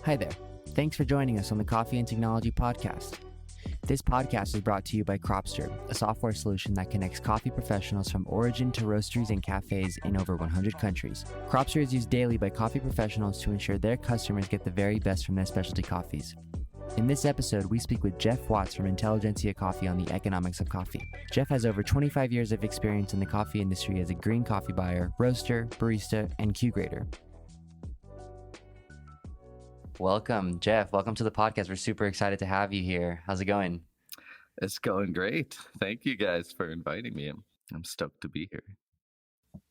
Hi there. Thanks for joining us on the Coffee and Technology Podcast. This podcast is brought to you by Cropster, a software solution that connects coffee professionals from origin to roasteries and cafes in over 100 countries. Cropster is used daily by coffee professionals to ensure their customers get the very best from their specialty coffees. In this episode, we speak with Geoff Watts from Intelligentsia Coffee on the economics of coffee. Geoff has over 25 years of experience in the coffee industry as a green coffee buyer, roaster, barista, and Q-grader. Welcome, Geoff. Welcome to the podcast. We're super excited to have you here. How's it going? It's going great. Thank you guys for inviting me. I'm stoked to be here.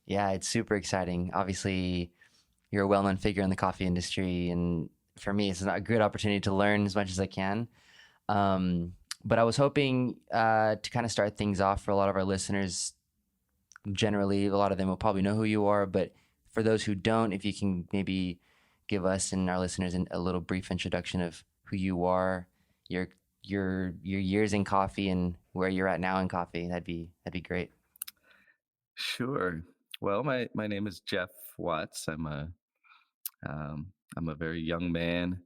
Yeah, it's super exciting. Obviously, you're a well-known figure in the coffee industry, and for me, it's a good opportunity to learn as much as I can. But I was hoping to kind of start things off for a lot of our listeners. Generally, a lot of them will probably know who you are, but for those who don't, if you can maybe give us and our listeners a little brief introduction of who you are, your years in coffee, and where you're at now in coffee. That'd be great. Sure. Well, my name is Geoff Watts. I'm a very young man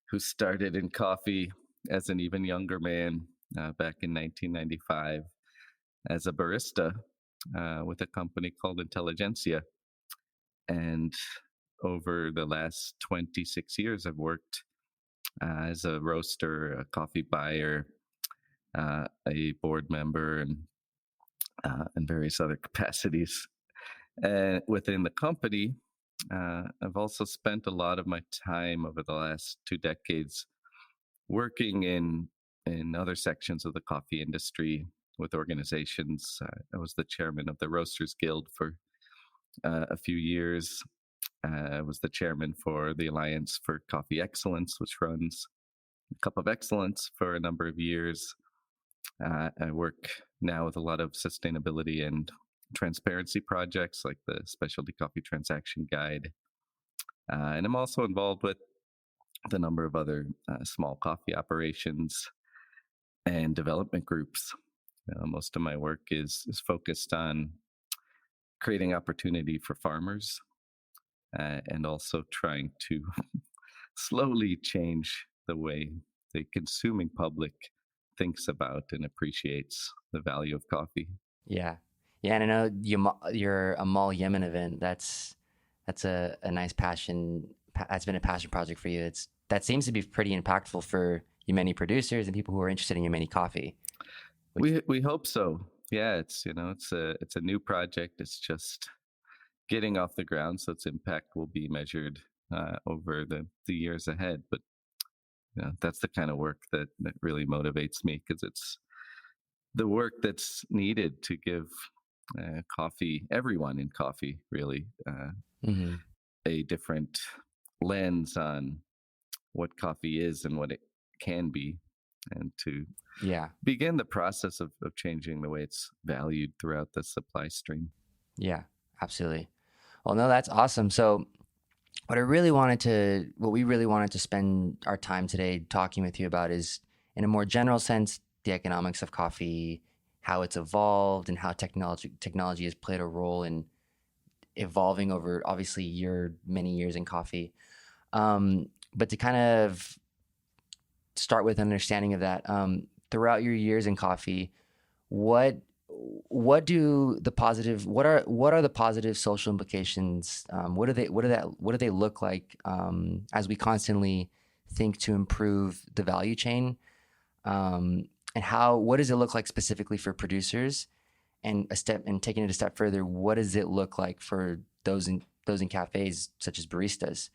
who started in coffee as an even younger man back in 1995 as a barista with a company called Intelligentsia. And over the last 26 years, I've worked as a roaster, a coffee buyer, a board member, and various other capacities. And within the company, I've also spent a lot of my time over the last 2 decades working in other sections of the coffee industry with organizations. I was the chairman of the Roasters Guild for a few years. I was the chairman for the Alliance for Coffee Excellence, which runs Cup of Excellence for a number of years. I work now with a lot of sustainability and transparency projects like the Specialty Coffee Transaction Guide. And I'm also involved with the number of other small coffee operations and development groups. Most of my work is focused on creating opportunity for farmers and also trying to slowly change the way the consuming public thinks about and appreciates the value of coffee. Yeah, and I know you're a Mall Yemen event. That's a nice passion. That's been a passion project for you. That seems to be pretty impactful for Yemeni producers and people who are interested in Yemeni coffee. We hope so. Yeah, it's a new project. It's just getting off the ground, so its impact will be measured over the years ahead. But that's the kind of work that really motivates me, because it's the work that's needed to give everyone in coffee, really, a different lens on what coffee is and what it can be, and to begin the process of changing the way it's valued throughout the supply stream. Yeah, absolutely. Well, no, that's awesome. So what we really wanted to spend our time today talking with you about is, in a more general sense, the economics of coffee, how it's evolved, and how technology has played a role in evolving over, obviously, your many years in coffee. But to kind of start with an understanding of that, throughout your years in coffee, what are the positive social implications? What do they look like as we constantly think to improve the value chain? And what does it look like specifically for producers? And taking it a step further, what does it look like for those in cafes such as baristas?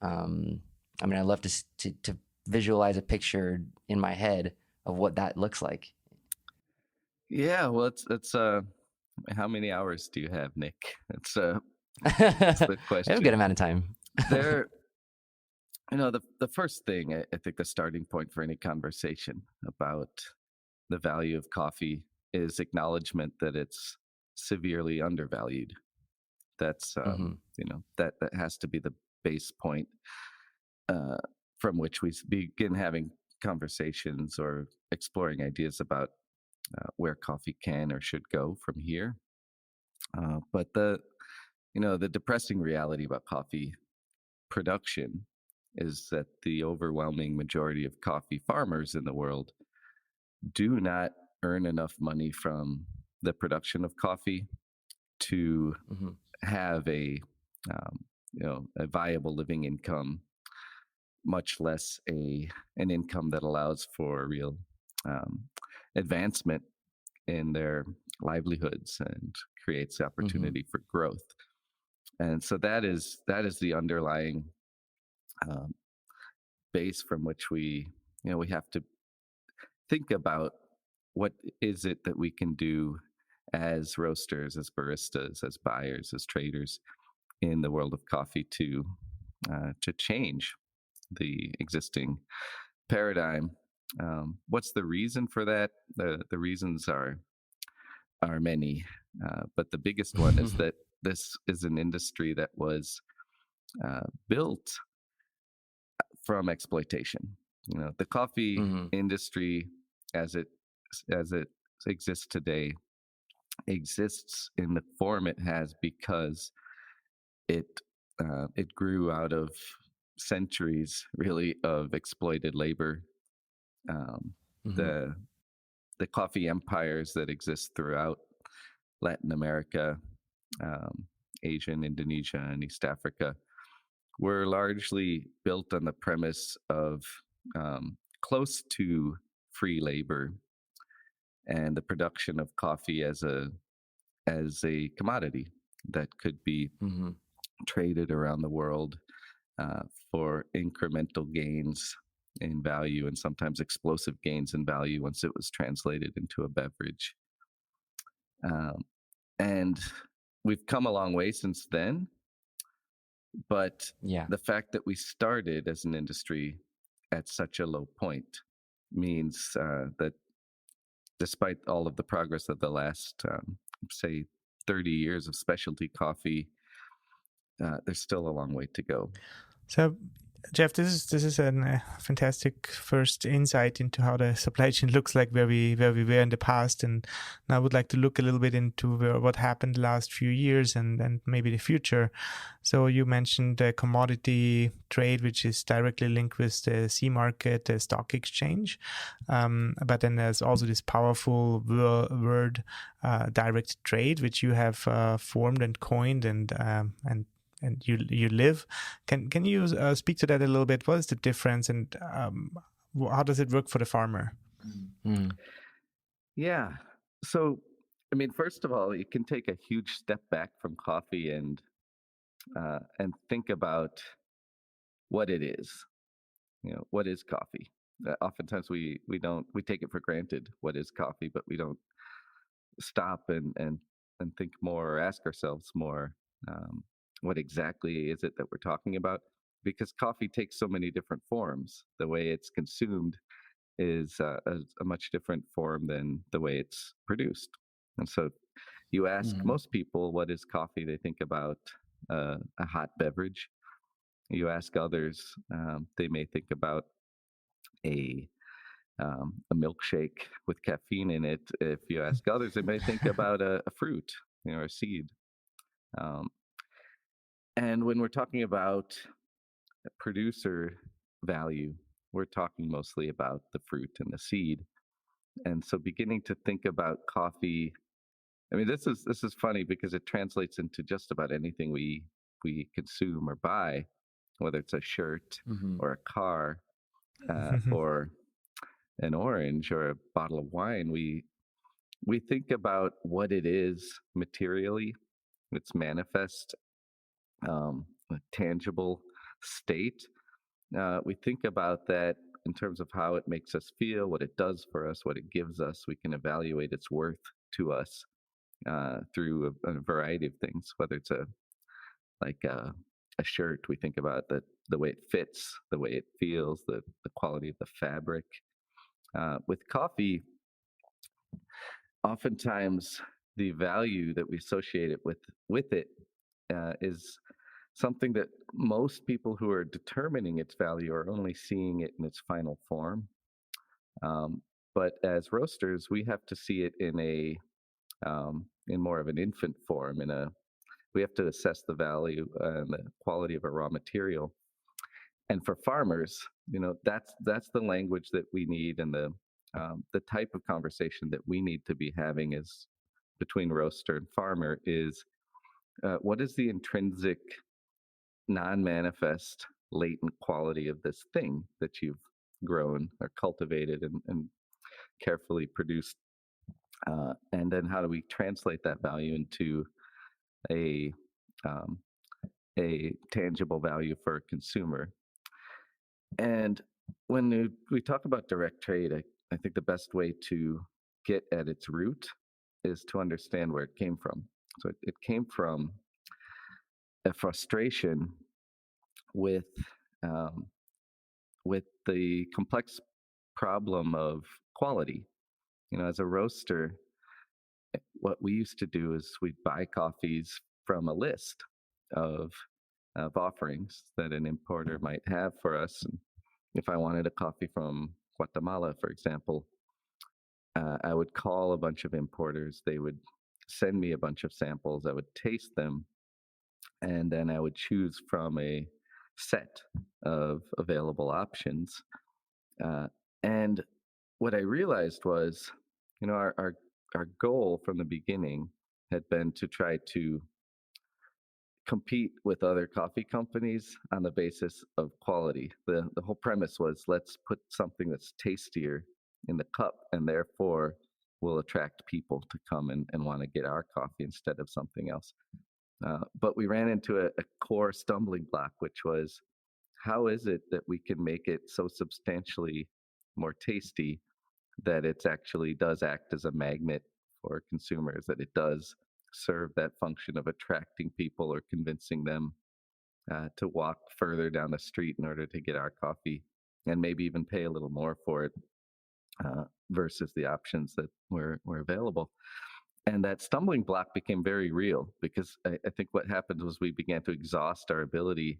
I'd love to visualize a picture in my head of what that looks like. Yeah, well, it's how many hours do you have, Nick? It's a good question. I have a good amount of time. The first thing, I think the starting point for any conversation about the value of coffee is acknowledgement that it's severely undervalued. That's that has to be the base point from which we begin having conversations or exploring ideas about where coffee can or should go from here. But the depressing reality about coffee production is that the overwhelming majority of coffee farmers in the world do not earn enough money from the production of coffee to Hmm. have a viable living income, much less an income that allows for real um, advancement in their livelihoods and creates Hmm. opportunity for growth. And so that is the underlying um, base from which we have to think about what is it that we can do as roasters, as baristas, as buyers, as traders in the world of coffee to change the existing paradigm. What's the reason for that? The reasons are many, but the biggest one is that this is an industry that was built from exploitation. The coffee Hmm. industry, as it exists today, exists in the form it has because it it grew out of centuries, really, of exploited labor. Um, Hmm. the the coffee empires that exist throughout Latin America, um, Asia, and Indonesia, and East Africa were largely built on the premise of close to free labor and the production of coffee as a commodity that could be Hmm. traded around the world uh, for incremental gains in value and sometimes explosive gains in value once it was translated into a beverage. Um, and we've come a long way since then, but Yeah. the fact that we started as an industry at such a low point means that despite all of the progress of the last, say, 30 years of specialty coffee, there's still a long way to go. So, Geoff, this is a fantastic first insight into how the supply chain looks like where we were in the past, and now I would like to look a little bit into what happened the last few years and maybe the future. So you mentioned the commodity trade, which is directly linked with the C market, the stock exchange, but then there's also this powerful word, direct trade, which you have formed and coined and you live. Can you speak to that a little bit? What is the difference, and how does it work for the farmer? Hmm. Yeah. So, I mean, first of all, you can take a huge step back from coffee and think about what it is. What is coffee? Oftentimes we take it for granted. What is coffee? But we don't stop and think more or ask ourselves more. Um, what exactly is it that we're talking about? Because coffee takes so many different forms. The way it's consumed is a much different form than the way it's produced. And so you ask Hmm. most people, what is coffee? They think about a hot beverage. You ask others, they may think about a a milkshake with caffeine in it. If you ask others, they may think about a fruit, or a seed. Um, and when we're talking about producer value, we're talking mostly about the fruit and the seed. And so beginning to think about coffee, I mean, this is funny because it translates into just about anything we consume or buy, whether it's a shirt Hmm. or a car or an orange or a bottle of wine. We think about what it is materially, its manifest, a tangible state. We think about that in terms of how it makes us feel, what it does for us, what it gives us. We can evaluate its worth to us through a variety of things, whether it's like a shirt. We think about the way it fits, the way it feels, the quality of the fabric. With coffee, oftentimes the value that we associate it with it is something that most people who are determining its value are only seeing it in its final form. Um, but as roasters, we have to see it in more of an infant form. We have to assess the value and the quality of a raw material And for farmers, that's the language that we need, and the type of conversation that we need to be having is between roaster and farmer is what is the intrinsic, non-manifest, latent quality of this thing that you've grown or cultivated and carefully produced, and then how do we translate that value into a um, a tangible value for a consumer. And when we talk about direct trade, I think the best way to get at its root is to understand where it came from. So it came from a frustration with um, with the complex problem of quality. As a roaster, what we used to do is we'd buy coffees from a list of offerings that an importer might have for us. And if I wanted a coffee from Guatemala, for example, I would call a bunch of importers. They would send me a bunch of samples. I would taste them, and then I would choose from a set of available options. And what I realized was, our goal from the beginning had been to try to compete with other coffee companies on the basis of quality. The whole premise was, let's put something that's tastier in the cup, and therefore will attract people to come and want to get our coffee instead of something else. But we ran into a core stumbling block, which was, how is it that we can make it so substantially more tasty that it actually does act as a magnet for consumers, that it does serve that function of attracting people or convincing them to walk further down the street in order to get our coffee, and maybe even pay a little more for it versus the options that were available. And that stumbling block became very real, because I think what happened was we began to exhaust our ability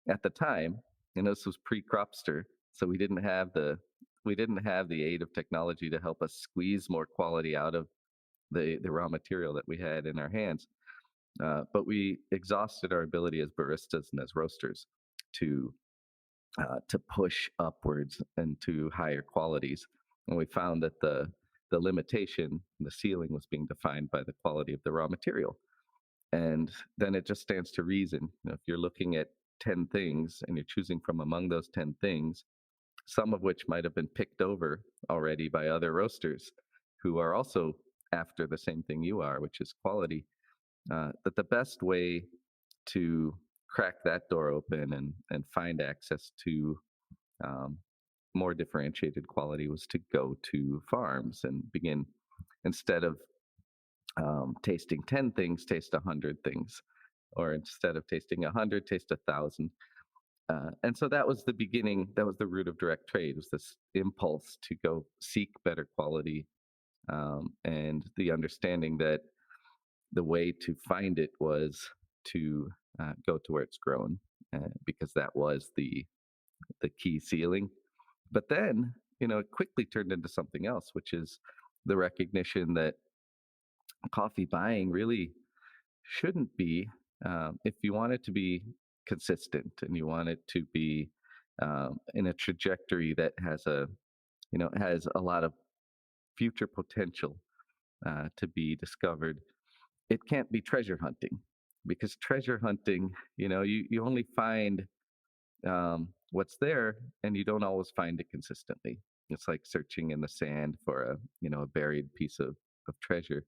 at the time. This was pre-Cropster, so we didn't have the aid of technology to help us squeeze more quality out of the raw material that we had in our hands. But we exhausted our ability as baristas and as roasters to push upwards and to higher qualities. And we found that the limitation, the ceiling, was being defined by the quality of the raw material. And then it just stands to reason, if you're looking at 10 things and you're choosing from among those 10 things, some of which might have been picked over already by other roasters who are also after the same thing you are, which is quality, that the best way to crack that door open and find access to more differentiated quality was to go to farms and begin, instead of tasting 10 things, taste 100 things, or instead of tasting 100, taste 1,000. And so that was the beginning. That was the root of direct trade, was this impulse to go seek better quality, and the understanding that the way to find it was to go to where it's grown, because that was the key ceiling. But then, it quickly turned into something else, which is the recognition that coffee buying really shouldn't be, if you want it to be consistent and you want it to be in a trajectory that has a lot of future potential to be discovered, it can't be treasure hunting, because treasure hunting, you only find what's there, and you don't always find it consistently. It's like searching in the sand for a buried piece of treasure.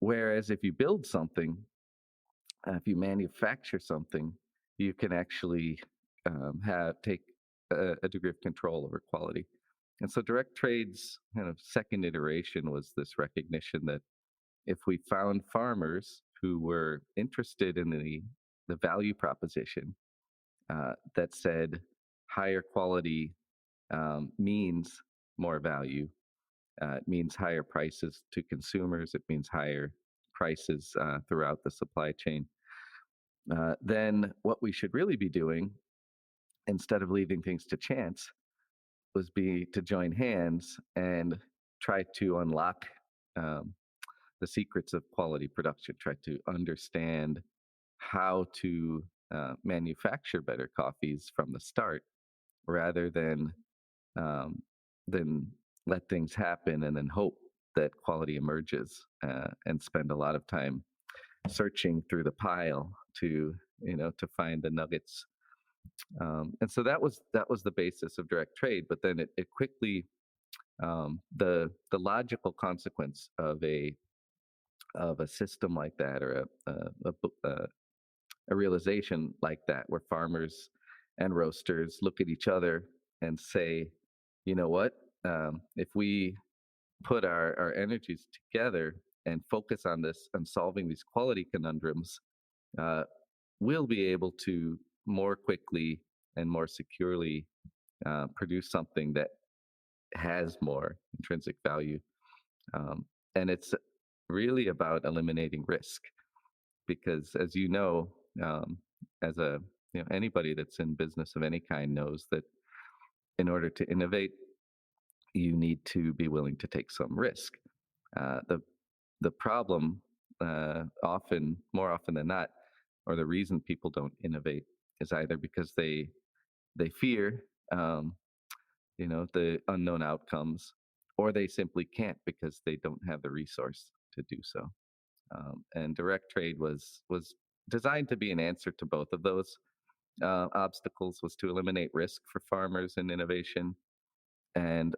Whereas if you build something, if you manufacture something, you can actually take a degree of control over quality. And so direct trade's kind of second iteration was this recognition that if we found farmers who were interested in the value proposition that said higher quality means more value, it means higher prices to consumers, it means higher prices throughout the supply chain, then what we should really be doing, instead of leaving things to chance, was to join hands and try to unlock the secrets of quality production, try to understand how to manufacture better coffees from the start rather um, than let things happen and then hope that quality emerges, and spend a lot of time searching through the pile to find the nuggets. And so that was the basis of direct trade. But then it quickly, the logical consequence of a system like that, or a realization like that, where farmers and roasters look at each other and say, you know what, if we put our energies together and focus on this and solving these quality conundrums, uh, we'll be able to more quickly and more securely produce something that has more intrinsic value. And it's really about eliminating risk, because, as you know, as a anybody that's in business of any kind knows that in order to innovate, you need to be willing to take some risk. The problem, more often than not, or the reason people don't innovate, is either because they fear, the unknown outcomes, or they simply can't because they don't have the resource to do so. And direct trade was designed to be an answer to both of those obstacles, was to eliminate risk for farmers in innovation, and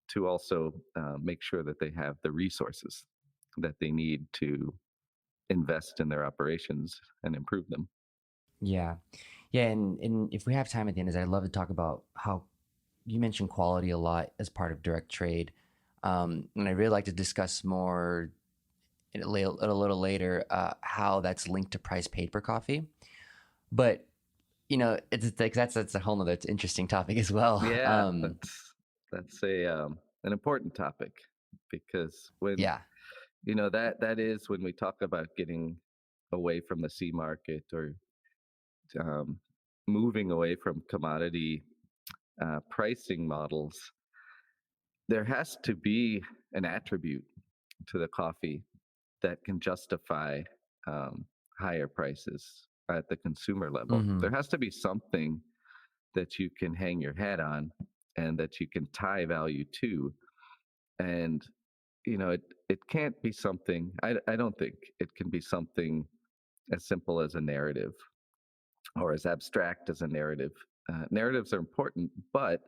to also make sure that they have the resources that they need to invest in their operations and improve them. Yeah. Yeah. And if we have time at the end, I'd love to talk about how you mentioned quality a lot as part of direct trade. And I'd really like to discuss more a little later how that's linked to price paid per coffee. But, it's like that's a whole nother interesting topic as well. Yeah, that's an important topic, because when Yeah. that is when we talk about getting away from the C market, or um, moving away from commodity pricing models, there has to be an attribute to the coffee that can justify um, higher prices at the consumer level. Mm-hmm. There has to be something that you can hang your hat on and that you can tie value to. And it can't be something. I don't think it can be something as simple as a narrative, or as abstract as a narrative. Narratives are important, but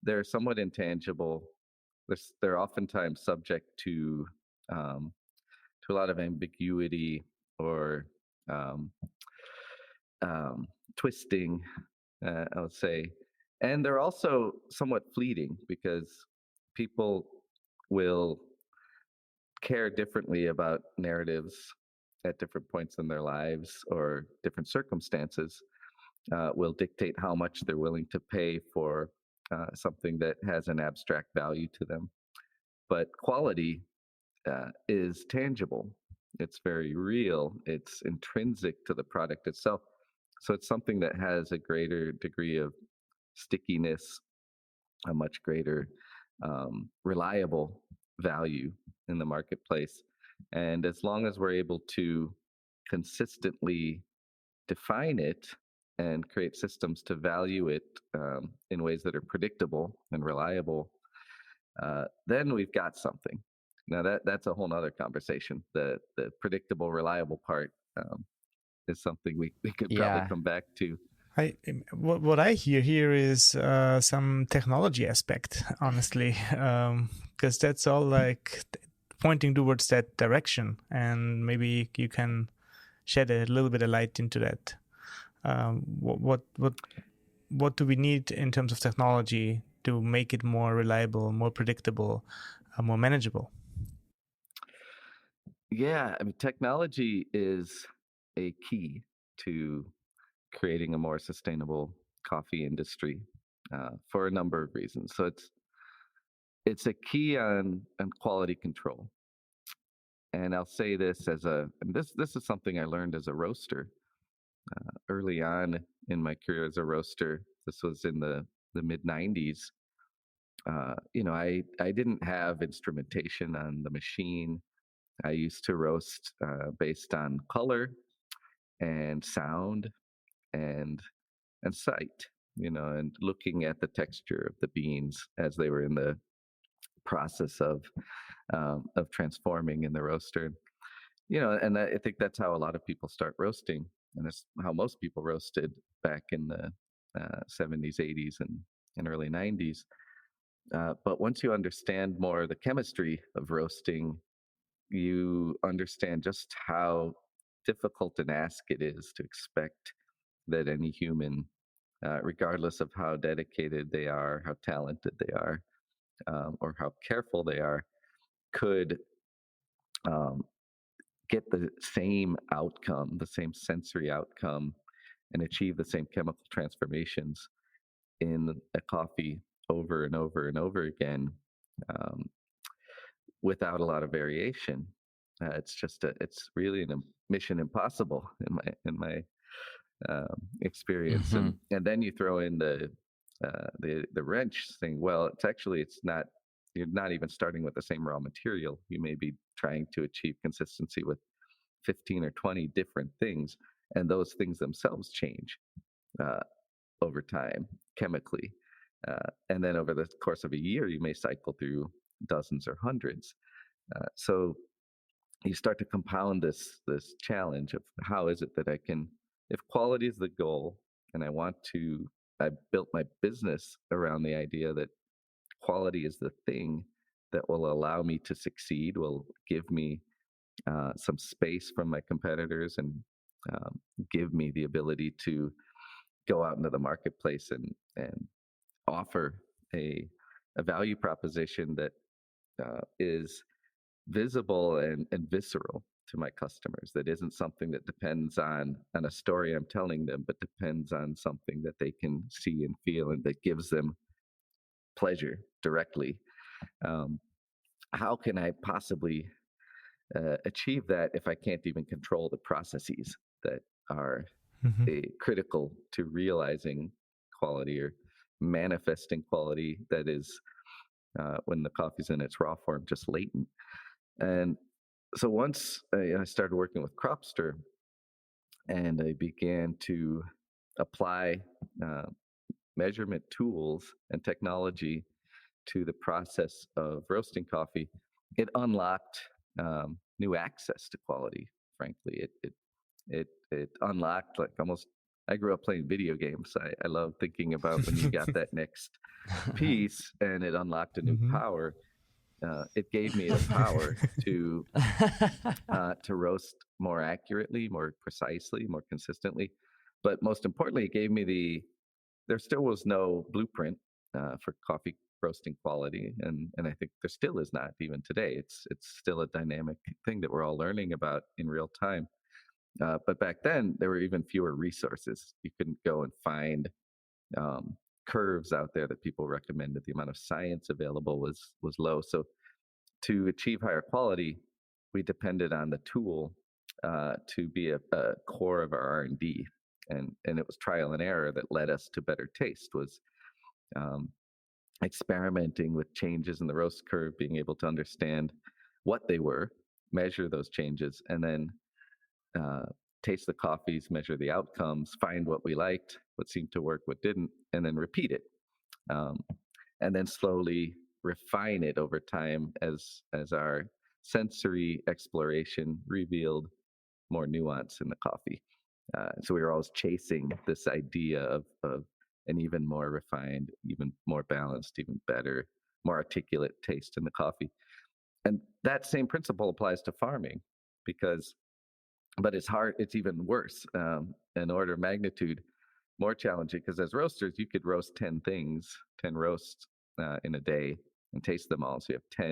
they're somewhat intangible. They're oftentimes subject um, to a lot of ambiguity, or um, twisting, I would say. And they're also somewhat fleeting, because people will care differently about narratives at different points in their lives, or different circumstances will dictate how much they're willing to pay for something that has an abstract value to them. But quality is tangible. It's very real. It's intrinsic to the product itself. So it's something that has a greater degree of stickiness, a much greater reliable value in the marketplace. And as long as we're able to consistently define it and create systems to value it in ways that are predictable and reliable, then we've got something. Now that's a whole nother conversation. The predictable, reliable part is something we could probably come back to. What I hear here is some technology aspect, honestly, because that's all like pointing towards that direction, and maybe you can shed a little bit of light into that. What do we need in terms of technology to make it more reliable, more predictable, more manageable? Yeah, I mean, technology is a key to creating a more sustainable coffee industry for a number of reasons. So it's a key on quality control. And I'll say this this is something I learned as a roaster early on in my career as a roaster. This was in the mid '90s. I didn't have instrumentation on the machine. I used to roast based on color and sound and sight, and looking at the texture of the beans as they were in the process of transforming in the roaster. And I think that's how a lot of people start roasting, and that's how most people roasted back in the 70s, 80s, and early 90s. But once you understand more the chemistry of roasting, you understand just how difficult an ask it is to expect that any human, regardless of how dedicated they are, how talented they are, or how careful they are, could um, get the same outcome, the same sensory outcome, and achieve the same chemical transformations in a coffee over and over and over again, um, without a lot of variation. It's really a mission impossible in my experience. Hmm. And then you throw in the wrench thing. Well, it's not. You're not even starting with the same raw material. You may be trying to achieve consistency with 15 or 20 different things, and those things themselves change uh, over time chemically. And then over the course of a year, you may cycle through dozens or hundreds. So you start to compound this challenge of how is it that I can, if quality is the goal, and I built my business around the idea that quality is the thing that will allow me to succeed, will give me some space from my competitors, and give me the ability to go out into the marketplace and offer a value proposition that is visible and visceral to my customers. That isn't something that depends on a story I'm telling them, but depends on something that they can see and feel, and that gives them pleasure directly. Um, how can I possibly achieve that if I can't even control the processes that are Hmm. critical to realizing quality or manifesting quality that is, when the coffee's in its raw form, just latent. And so once I started working with Cropster, and I began to apply uh, measurement tools and technology to the process of roasting coffee, it unlocked new access to quality. Frankly, it unlocked, like, almost. I grew up playing video games. I love thinking about when you got that next piece, and it unlocked a new Hmm. power. It gave me the power to roast more accurately, more precisely, more consistently. But most importantly, it gave me there still was no blueprint for coffee roasting quality, and I think there still is not even today. It's still a dynamic thing that we're all learning about in real time. But back then, there were even fewer resources. You couldn't go and find curves out there that people recommended. The amount of science available was low. So to achieve higher quality, we depended on the tool to be a core of our R&D, and it was trial and error that led us to better taste. Was um, experimenting with changes in the roast curve, being able to understand what they were, measure those changes, and then uh, taste the coffees, measure the outcomes, find what we liked, what seemed to work, what didn't, and then repeat it. Um, and then slowly refine it over time as our sensory exploration revealed more nuance in the coffee. So we were always chasing this idea of an even more refined, even more balanced, even better, more articulate taste in the coffee. And that same principle applies to farming, because, but it's hard, it's even worse, an order of magnitude more challenging, because as roasters, you could roast 10 things, 10 roasts in a day, and taste them all. So you have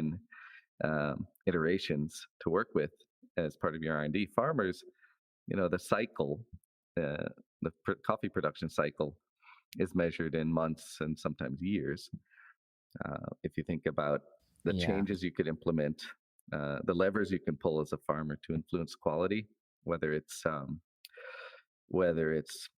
10 iterations to work with as part of your R&D. Farmers, the cycle, the coffee production cycle is measured in months and sometimes years. If you think about the Yeah. changes you could implement, the levers you can pull as a farmer to influence quality, whether it's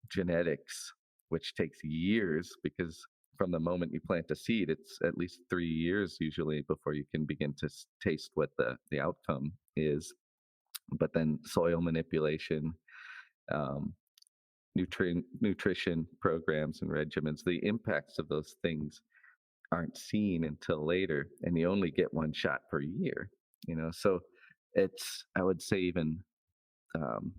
genetics, which takes years, because from the moment you plant a seed, it's at least 3 years usually before you can begin to taste what the outcome is. But then soil manipulation, um, nutrition programs and regimens, the impacts of those things aren't seen until later, and you only get one shot per year. So it's, I would say, even um,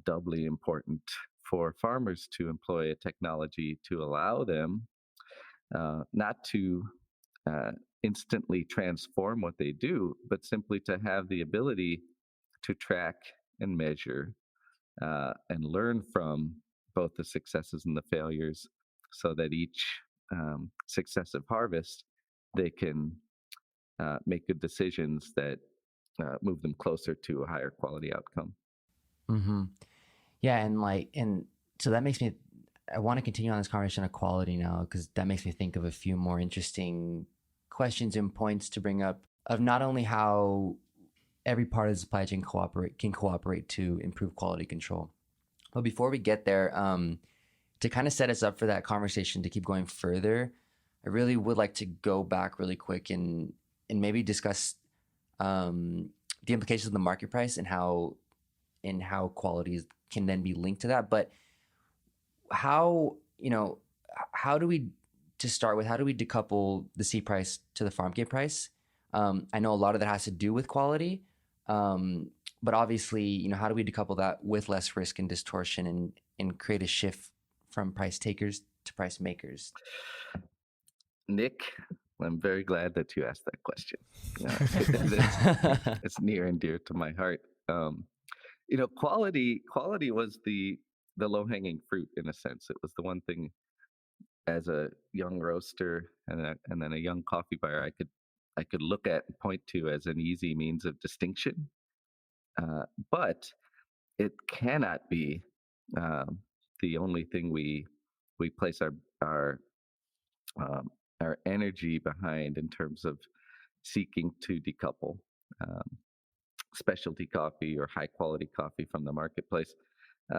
doubly important for farmers to employ a technology to allow them not to instantly transform what they do, but simply to have the ability to track and measure and learn from both the successes and the failures, so that each successive harvest they can make good decisions that move them closer to a higher quality outcome. Mm-hmm. Yeah, and so that makes me. I want to continue on this conversation of quality now, because that makes me think of a few more interesting questions and points to bring up, of not only how every part of the supply chain can cooperate to improve quality control. But before we get there, to kind of set us up for that conversation to keep going further, I really would like to go back really quick and maybe discuss the implications of the market price and how quality can then be linked to that. But how do we decouple the C price to the farm gate price? I know a lot of that has to do with quality, but obviously, how do we decouple that with less risk and distortion and create a shift from price takers to price makers? Nick, I'm very glad that you asked that question. It's near and dear to my heart. Quality was the low-hanging fruit, in a sense. It was the one thing, as a young roaster and then a young coffee buyer, I could look at and point to as an easy means of distinction. But it cannot be the only thing we place our energy behind in terms of seeking to decouple specialty coffee or high quality coffee from the marketplace,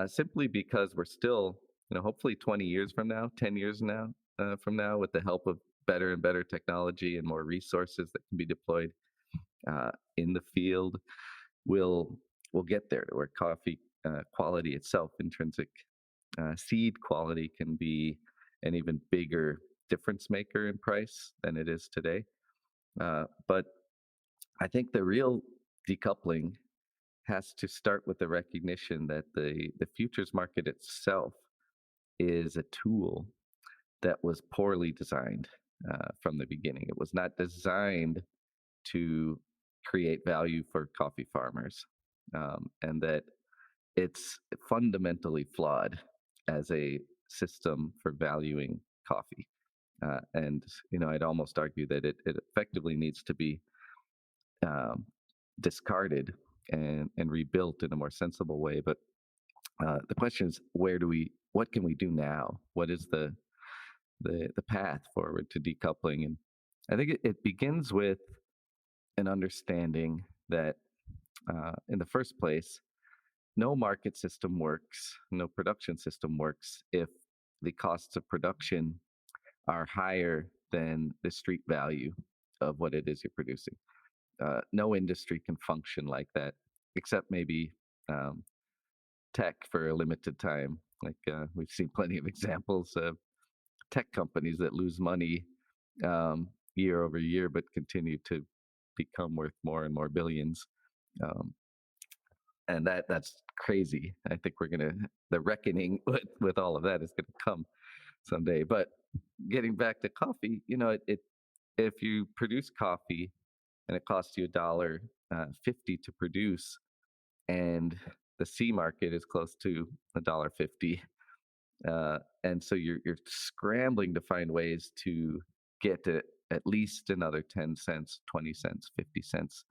simply because we're still, hopefully 20 years from now, 10 years from now, with the help of better and better technology and more resources that can be deployed in the field, we'll get there to where coffee quality itself, intrinsic seed quality, can be an even bigger difference maker in price than it is today. But I think the real decoupling has to start with the recognition that the futures market itself is a tool that was poorly designed from the beginning. It was not designed to create value for coffee farmers, and that it's fundamentally flawed as a system for valuing coffee. And I'd almost argue that it effectively needs to be discarded and rebuilt in a more sensible way. But the question is, what can we do now? What is the path forward to decoupling? And I think it begins with an understanding that in the first place, no market system works, no production system works if the costs of production are higher than the street value of what it is you're producing. No industry can function like that, except maybe tech for a limited time. Like we've seen plenty of examples of tech companies that lose money year over year, but continue to become worth more and more billions. And that's crazy. I think the reckoning with all of that is going to come someday. But getting back to coffee, if you produce coffee and it costs you $1.50 to produce, and the C market is close to $1.50, and so you're scrambling to find ways to get to at least another 10 cents, 20 cents, 50 cents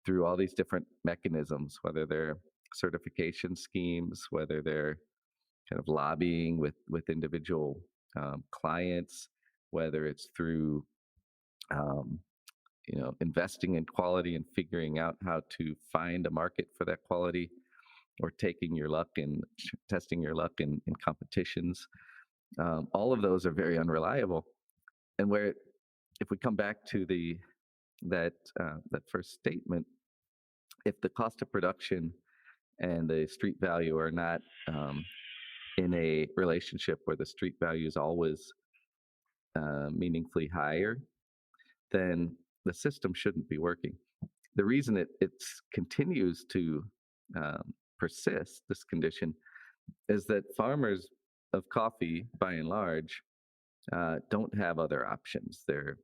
through all these different mechanisms, whether they're certification schemes, whether they're kind of lobbying with individual clients, whether it's through investing in quality and figuring out how to find a market for that quality, or taking your luck and testing your luck in competitions. All of those are very unreliable. And if we come back to that first statement, if the cost of production and the street value are not in a relationship where the street value is always meaningfully higher, then the system shouldn't be working. The reason it continues to persist, this condition, is that farmers of coffee, by and large, don't have other options. They're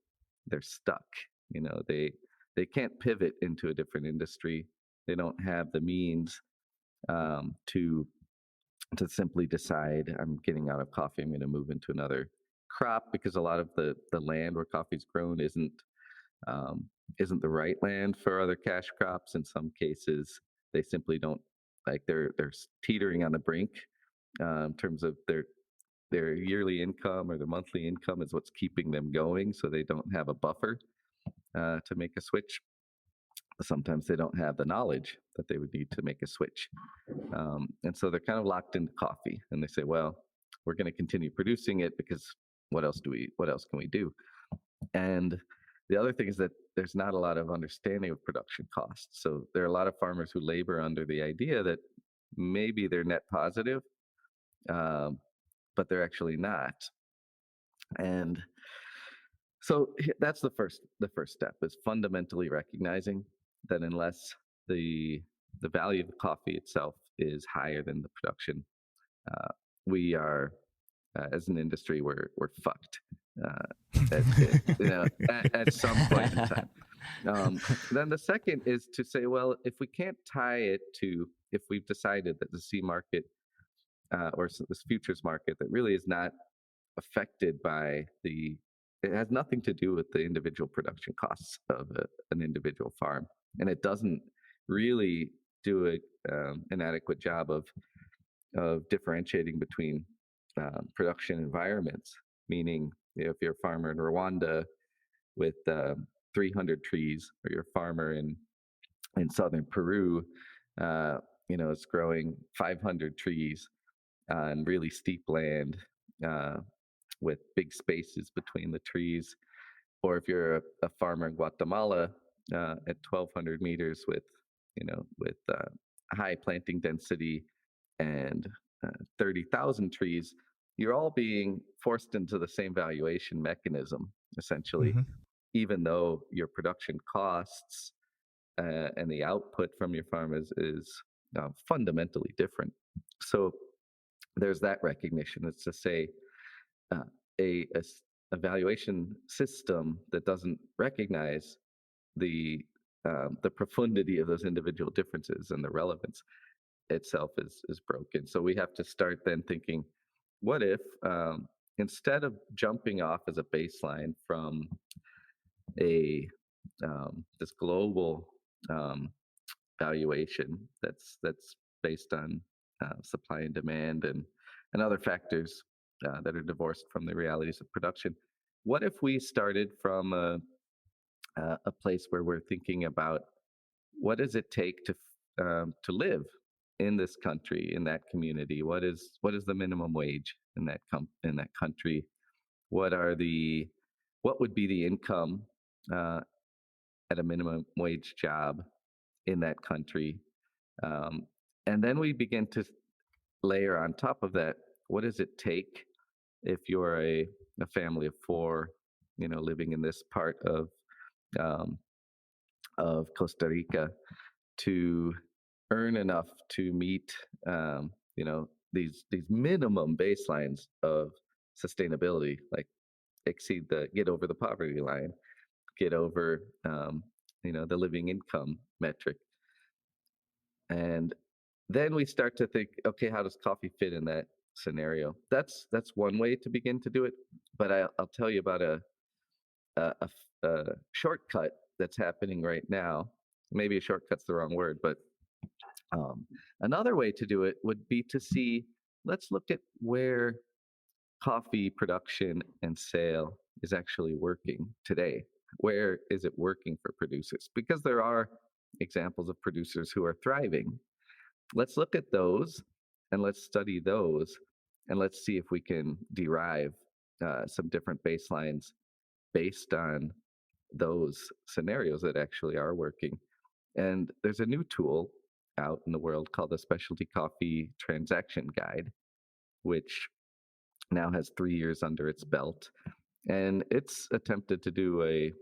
stuck. They can't pivot into a different industry. They don't have the means to simply decide, I'm getting out of coffee, I'm going to move into another crop, because a lot of the land where coffee's grown isn't the right land for other cash crops. In some cases, they simply don't, like, they're teetering on the brink in terms of their yearly income or their monthly income is what's keeping them going, so they don't have a buffer to make a switch. Sometimes they don't have the knowledge that they would need to make a switch. And so they're kind of locked into coffee, and they say, well, we're going to continue producing it because what else can we do? And the other thing is that there's not a lot of understanding of production costs. So there are a lot of farmers who labor under the idea that maybe they're net positive, but they're actually not. And so that's the first step, is fundamentally recognizing that unless the value of the coffee itself is higher than the production, we are, as an industry, we're fucked at some point in time. Then the second is to say, well, if we can't tie it to, if we've decided that the C market or this futures market that really is not affected by it has nothing to do with the individual production costs of an individual farm, and it doesn't really do an adequate job of differentiating between production environments. Meaning, if you're a farmer in Rwanda with 300 trees, or you're a farmer in southern Peru, it's growing 500 trees on really steep land with big spaces between the trees. Or if you're a farmer in Guatemala at 1,200 meters with high planting density and 30,000 trees, you're all being forced into the same valuation mechanism, essentially, even though your production costs and the output from your farm is fundamentally different. So there's that recognition. It's to say a valuation system that doesn't recognize the profundity of those individual differences and the relevance itself is broken. So we have to start then thinking, what if instead of jumping off as a baseline from this global valuation that's based on supply and demand and other factors that are divorced from the realities of production, what if we started from a place where we're thinking about what does it take to live in this country, in that community? What is the minimum wage in that country? What would be the income at a minimum wage job in that country? And then we begin to layer on top of that, what does it take if you're a family of four, living in this part of Costa Rica, to earn enough to meet these minimum baselines of sustainability, like get over the poverty line, get over the living income metric. And then we start to think, okay, how does coffee fit in that scenario? That's one way to begin to do it. But I'll tell you about a shortcut that's happening right now. Maybe a shortcut's the wrong word, but another way to do it would be to see, let's look at where coffee production and sale is actually working today. Where is it working for producers? Because there are examples of producers who are thriving. Let's look at those and let's study those, and let's see if we can derive some different baselines based on those scenarios that actually are working. And there's a new tool out in the world called the Specialty Coffee Transaction Guide, which now has 3 years under its belt. And it's attempted to do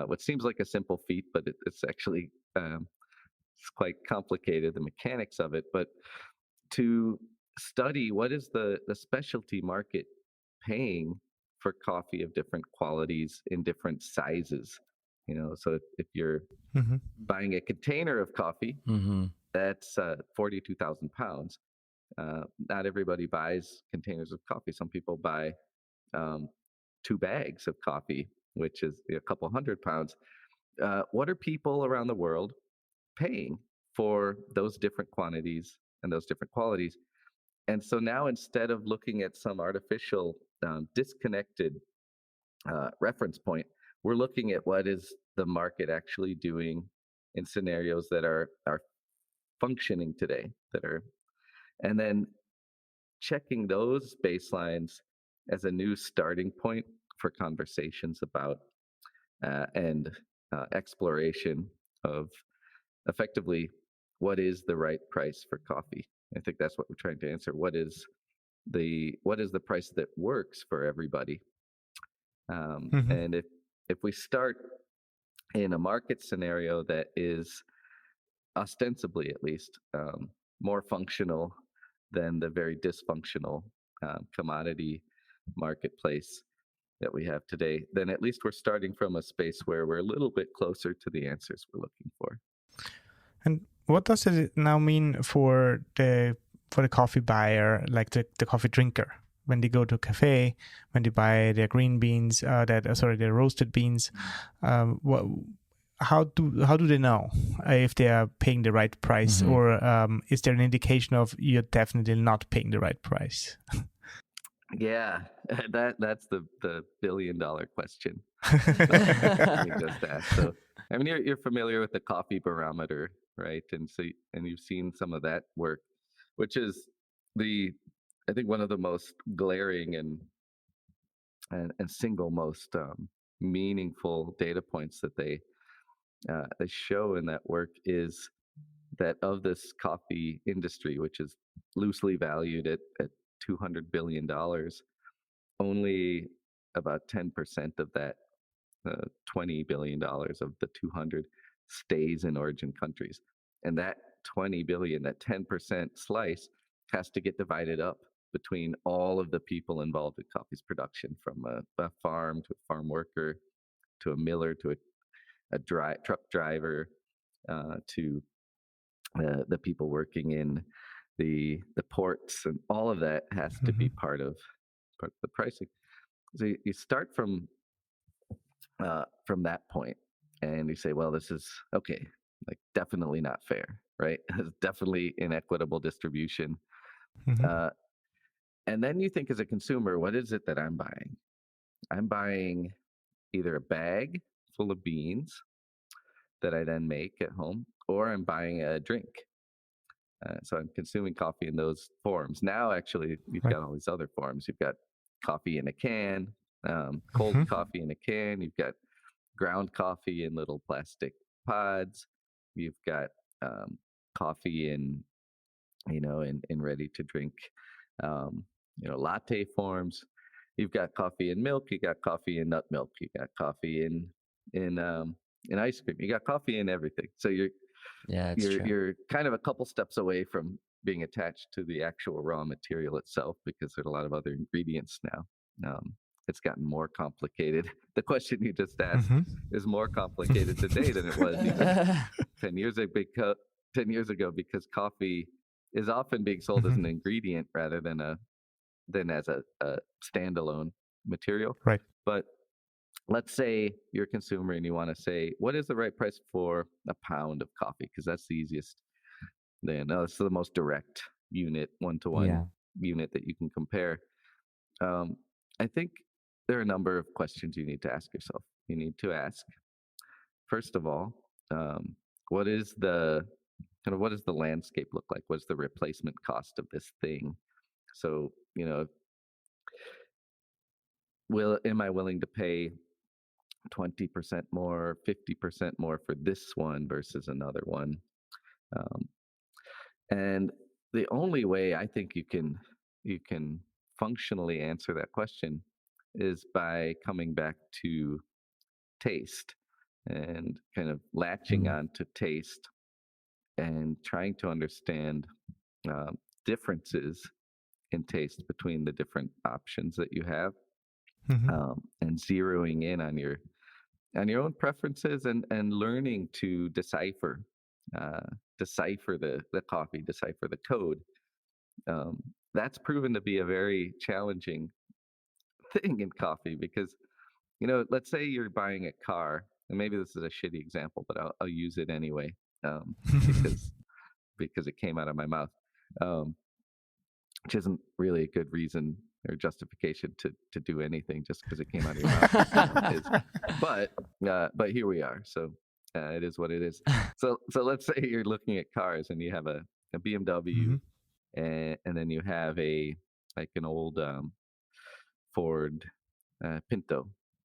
what seems like a simple feat, but it's actually it's quite complicated, the mechanics of it. But to study what is the specialty market paying for coffee of different qualities in different sizes. So if you're Mm-hmm. buying a container of coffee, that's 42,000 pounds. Not everybody buys containers of coffee. Some people buy 2 bags of coffee, which is a couple 100 pounds. What are people around the world paying for those different quantities and those different qualities? And so now, instead of looking at some artificial disconnected reference point, we're looking at what is the market actually doing in scenarios that are functioning today, and then checking those baselines as a new starting point for conversations about and exploration of effectively what is the right price for coffee. I think that's what we're trying to answer. What is the price that works for everybody? And if we start in a market scenario that is ostensibly, at least, more functional than the very dysfunctional commodity marketplace that we have today, then at least we're starting from a space where we're a little bit closer to the answers we're looking for. And what does it now mean for the coffee buyer, like the coffee drinker, when they go to a cafe, when they buy their green beans, their roasted beans? How do they know if they are paying the right price, or is there an indication of you're definitely not paying the right price? Yeah, that's the $1 billion question. We just asked. So, I mean, you're familiar with the Coffee Barometer, right? And you've seen some of that work, which is I think one of the most glaring and single most meaningful data points that they show in that work is that of this coffee industry, which is loosely valued at $200 billion, only about 10% of that $20 billion of the 200 stays in origin countries. And that 20 billion, that 10% slice, has to get divided up between all of the people involved in coffee's production, from a farm to a farm worker, to a miller, to a truck driver, to the people working in the ports, and all of that has to be part of the pricing. So you start from that point, and you say, well, this is okay, like definitely not fair, right? It's definitely inequitable distribution. And then you think, as a consumer, what is it that I'm buying? I'm buying either a bag full of beans that I then make at home, or I'm buying a drink. So I'm consuming coffee in those forms. Now, actually, you've got all these other forms. You've got coffee in a can, cold coffee in a can. You've got ground coffee in little plastic pods. You've got coffee in ready to drink, latte forms. You've got coffee in milk. You got coffee in nut milk. You got coffee in ice cream. You got coffee in everything. So you're kind of a couple steps away from being attached to the actual raw material itself, because there's a lot of other ingredients now. It's gotten more complicated. The question you just asked is more complicated today than it was even 10 years ago, because coffee is often being sold as an ingredient rather than as a standalone material. Right. But let's say you're a consumer and you want to say, what is the right price for a pound of coffee? Because that's the easiest. It's the most direct unit, one-to-one unit that you can compare. I think there are a number of questions you need to ask yourself. You need to ask, first of all, what is the landscape look like? What's the replacement cost of this thing? So, am I willing to pay 20% more, 50% more for this one versus another one? And the only way I think you can functionally answer that question is by coming back to taste and kind of latching on to taste and trying to understand uh, differences in taste between the different options that you have, and zeroing in on your own preferences and learning to decipher the coffee, decipher the code. Um, that's proven to be a very challenging thing in coffee because, let's say you're buying a car, and maybe this is a shitty example, but I'll use it anyway, because it came out of my mouth, um, which isn't really a good reason or justification to do anything just because it came out of your mouth. But here we are. So it is what it is. So let's say you're looking at cars and you have a BMW, and then you have an old Ford Pinto,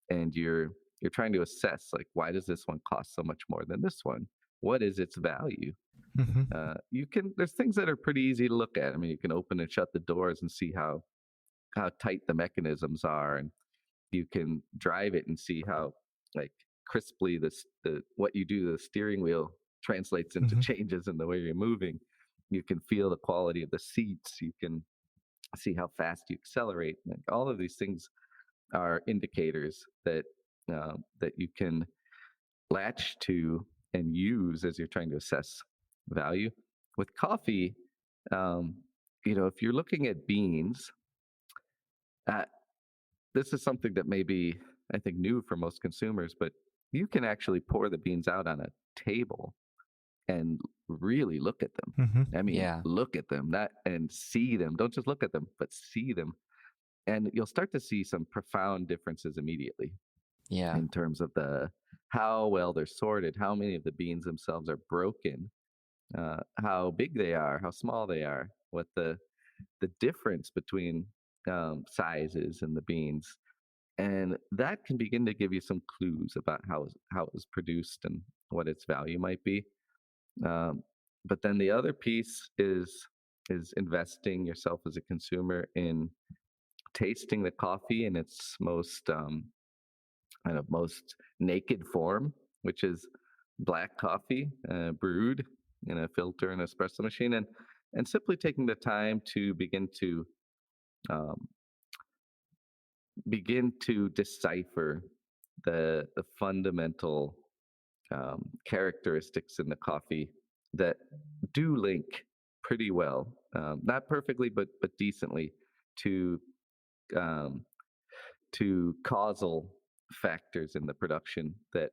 and you're trying to assess, like, why does this one cost so much more than this one? What is its value? There's things that are pretty easy to look at. I mean, you can open and shut the doors and see how tight the mechanisms are, and you can drive it and see how, like, crisply what you do to the steering wheel translates into changes in the way you're moving. You can feel the quality of the seats. You can see how fast you accelerate. Like, all of these things are indicators that you can latch to and use as you're trying to assess value. With coffee, if you're looking at beans, this is something that may be, I think, new for most consumers, but you can actually pour the beans out on a table and really look at them. I mean, look at them, and see them. Don't just look at them, but see them. And you'll start to see some profound differences immediately. In terms of how well they're sorted, how many of the beans themselves are broken, how big they are, how small they are, what the difference between sizes in the beans. And that can begin to give you some clues about how it was produced and what its value might be. But then the other piece is investing yourself as a consumer in tasting the coffee in its most most naked form, which is black coffee brewed in a filter and espresso machine, and simply taking the time to begin to decipher the fundamental characteristics in the coffee that do link pretty well, not perfectly, but decently, to causal factors in the production that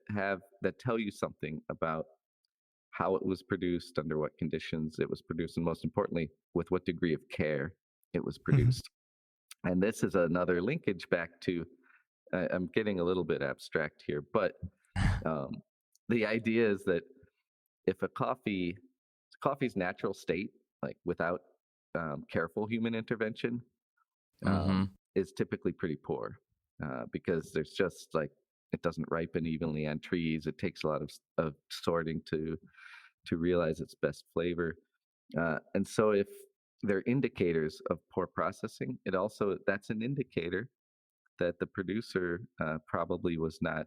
tell you something about how it was produced, under what conditions it was produced, and most importantly, with what degree of care it was produced. And this is another linkage back to, I'm getting a little bit abstract here, but the idea is that if coffee's natural state, like without careful human intervention, is typically pretty poor, because there's just, like, it doesn't ripen evenly on trees. It takes a lot of sorting to realize its best flavor. And so if they're indicators of poor processing, that's an indicator that the producer probably was not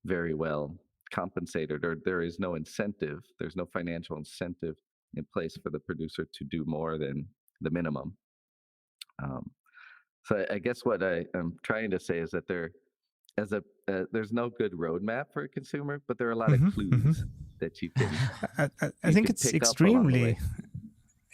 very well compensated, or there is no incentive. There's no financial incentive in place for the producer to do more than the minimum. So I guess what I'm trying to say is that there's no good roadmap for a consumer, but there are a lot of clues that you can. I think it's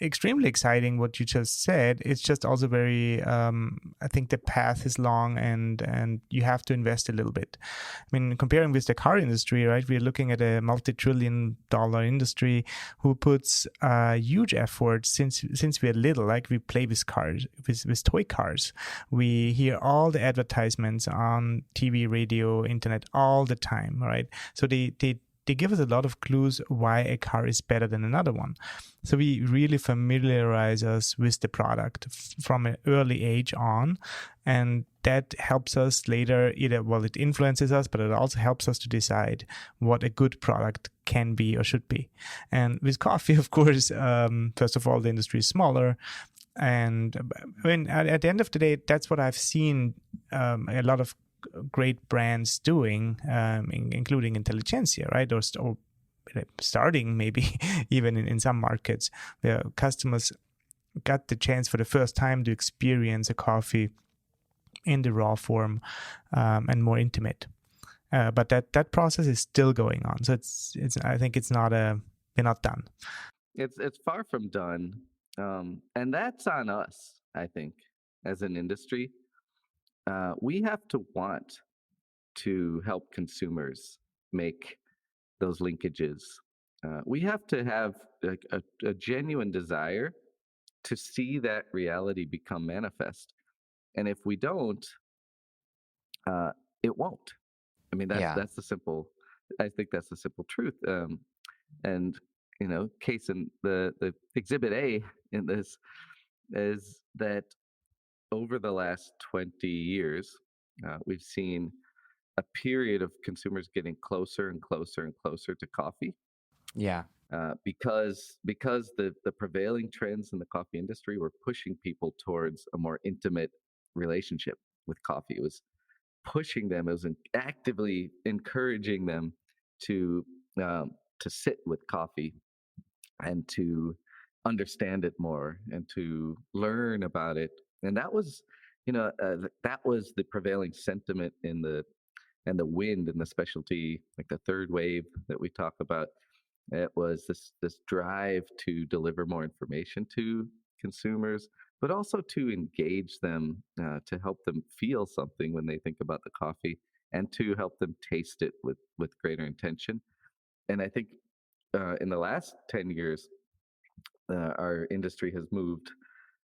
extremely exciting what you just said. It's just also very, I think the path is long, and you have to invest a little bit. I mean, comparing with the car industry, right? We're looking at a multi-trillion-dollar industry who puts huge effort since we're little. Like, we play with cars, with toy cars. We hear all the advertisements on TV, radio, internet all the time, right? So they they give us a lot of clues why a car is better than another one. So we really familiarize us with the product from an early age on, and that helps us later either, well, it influences us, but it also helps us to decide what a good product can be or should be. And with coffee, of course, first of all, the industry is smaller. And I mean, at the end of the day, that's what I've seen a lot of great brands doing, including Intelligentsia, right? Or starting maybe even in some markets where customers got the chance for the first time to experience a coffee in the raw form and more intimate. But that process is still going on. So it's I think it's not we're not done. It's far from done. And that's on us, I think, as an industry. We have to want to help consumers make those linkages. We have to have like a genuine desire to see that reality become manifest. And if we don't, it won't. I mean, that's the simple. I think that's the simple truth. And case in the exhibit A in this is that over the last 20 years, we've seen a period of consumers getting closer and closer and closer to coffee. Yeah. Because the prevailing trends in the coffee industry were pushing people towards a more intimate relationship with coffee. It was pushing them, it was actively encouraging them to sit with coffee and to understand it more and to learn about it. And that was, that was the prevailing sentiment in the wind in the specialty, like the third wave that we talk about. It was this drive to deliver more information to consumers, but also to engage them, to help them feel something when they think about the coffee, and to help them taste it with greater intention. And I think in the last 10 years, our industry has moved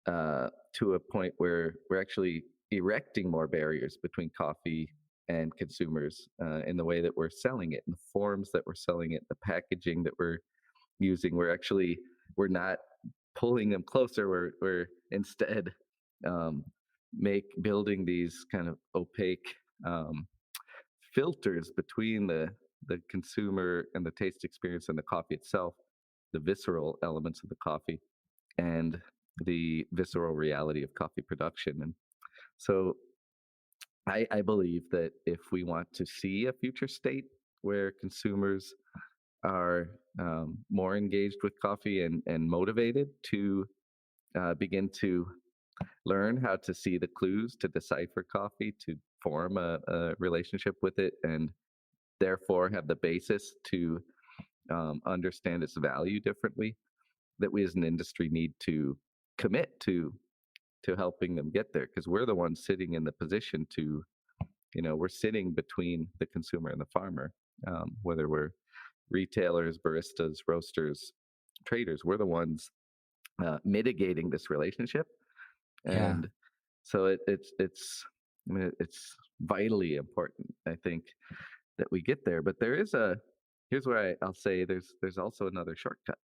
to a point where we're actually erecting more barriers between coffee and consumers in the way that we're selling it, in the forms that we're selling it, the packaging that we're using. We're not pulling them closer. We're instead building these kind of opaque filters between the consumer and the taste experience and the coffee itself, the visceral elements of the coffee, and the visceral reality of coffee production. And so I believe that if we want to see a future state where consumers are more engaged with coffee and motivated to begin to learn how to see the clues to decipher coffee, to form a relationship with it, and therefore have the basis to understand its value differently, that we as an industry need to commit to helping them get there, because we're the ones sitting in the position to, we're sitting between the consumer and the farmer, whether we're retailers, baristas, roasters, traders, we're the ones mitigating this relationship. And so it's vitally important, I think, that we get there. But here's where I'll say there's also another shortcut.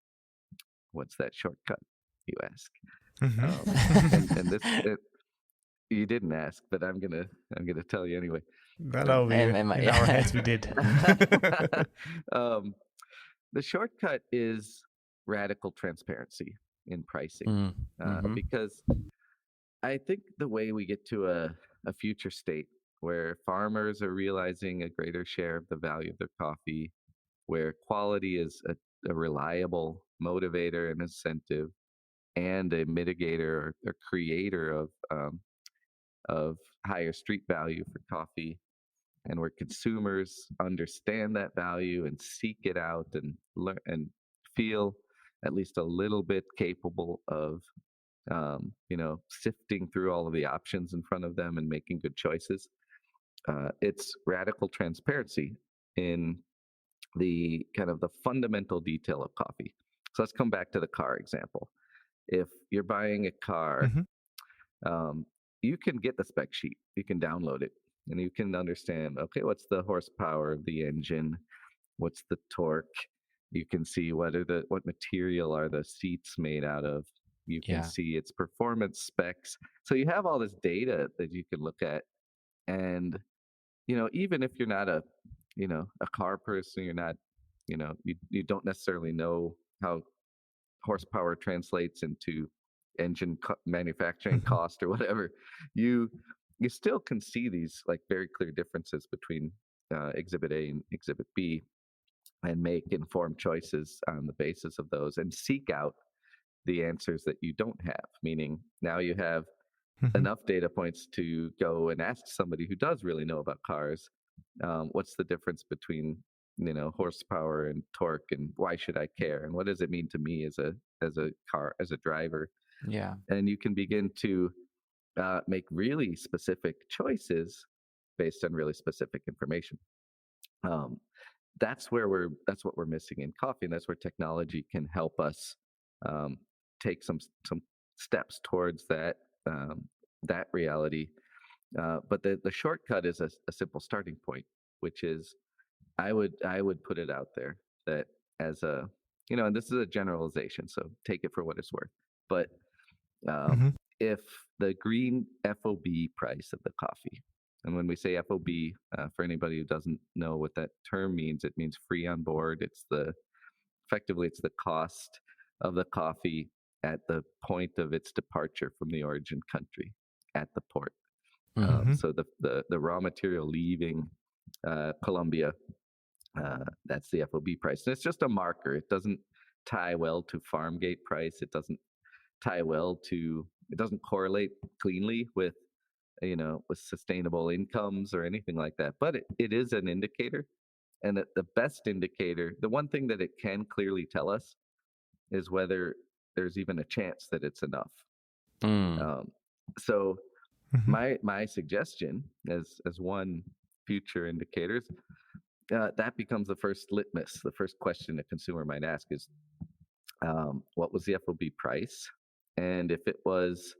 What's that shortcut, you ask? Mm-hmm. And this you didn't ask, but I'm gonna tell you anyway. Well, in our heads we did. The shortcut is radical transparency in pricing, because I think the way we get to a future state where farmers are realizing a greater share of the value of their coffee, where quality is a reliable motivator and incentive, and a mitigator or creator of higher street value for coffee, and where consumers understand that value and seek it out and learn and feel at least a little bit capable of sifting through all of the options in front of them and making good choices. It's radical transparency in the kind of the fundamental detail of coffee. So let's come back to the car example. If you're buying a car, you can get the spec sheet, you can download it, and you can understand, okay, what's the horsepower of the engine? what's the torque. You can see what material are the seats made out of. You can Yeah. see its performance specs. So you have all this data that you can look at. And, even if you're not a car person, you're not, you don't necessarily know how horsepower translates into manufacturing Hmm. cost or whatever, you still can see these like very clear differences between Exhibit A and Exhibit B, and make informed choices on the basis of those, and seek out the answers that you don't have. Meaning now you have Hmm. enough data points to go and ask somebody who does really know about cars, what's the difference between horsepower and torque, and why should I care, and what does it mean to me as a driver. Yeah. And you can begin to make really specific choices based on really specific information. um, that's what we're missing in coffee, and that's where technology can help us um, take some steps towards that reality. But the shortcut is a simple starting point, which is I would put it out there that, as a and this is a generalization, so take it for what it's worth. But um, Hmm. if the green FOB price of the coffee, and when we say FOB, for anybody who doesn't know what that term means, it means free on board. Effectively it's the cost of the coffee at the point of its departure from the origin country at the port. Hmm. Hmm. So the raw material leaving Colombia, that's the FOB price. And it's just a marker. It doesn't tie well to farm gate price. It doesn't correlate cleanly with sustainable incomes or anything like that. But it is an indicator. And that the best indicator, the one thing that it can clearly tell us, is whether there's even a chance that it's enough. Mm. Um, so Hmm. my suggestion, as one future indicators, that becomes the first litmus. The first question a consumer might ask is, what was the FOB price? And if it was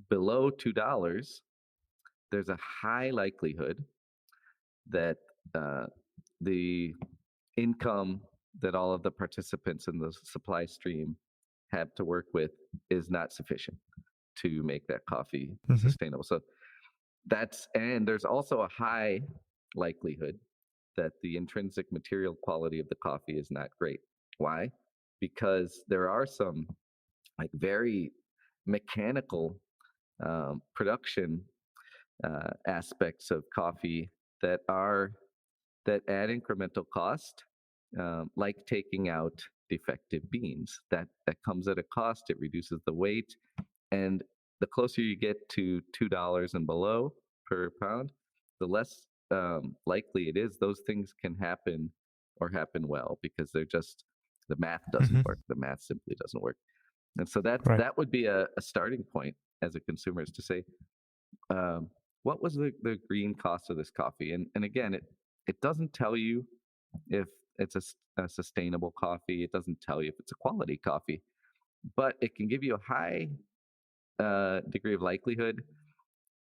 below $2, there's a high likelihood that the income that all of the participants in the supply stream have to work with is not sufficient to make that coffee Hmm. sustainable. So and there's also a high likelihood that the intrinsic material quality of the coffee is not great. Why? Because there are some like very mechanical production aspects of coffee that add incremental cost, like taking out defective beans. That comes at a cost. It reduces the weight, and the closer you get to $2 and below per pound, the less likely it is those things can happen, or happen well, because the math doesn't Hmm. work. The math simply doesn't work. And so Right. that would be a starting point as a consumer, is to say, um, what was the green cost of this coffee? And again, it doesn't tell you if it's a sustainable coffee. It doesn't tell you if it's a quality coffee, but it can give you a high degree of likelihood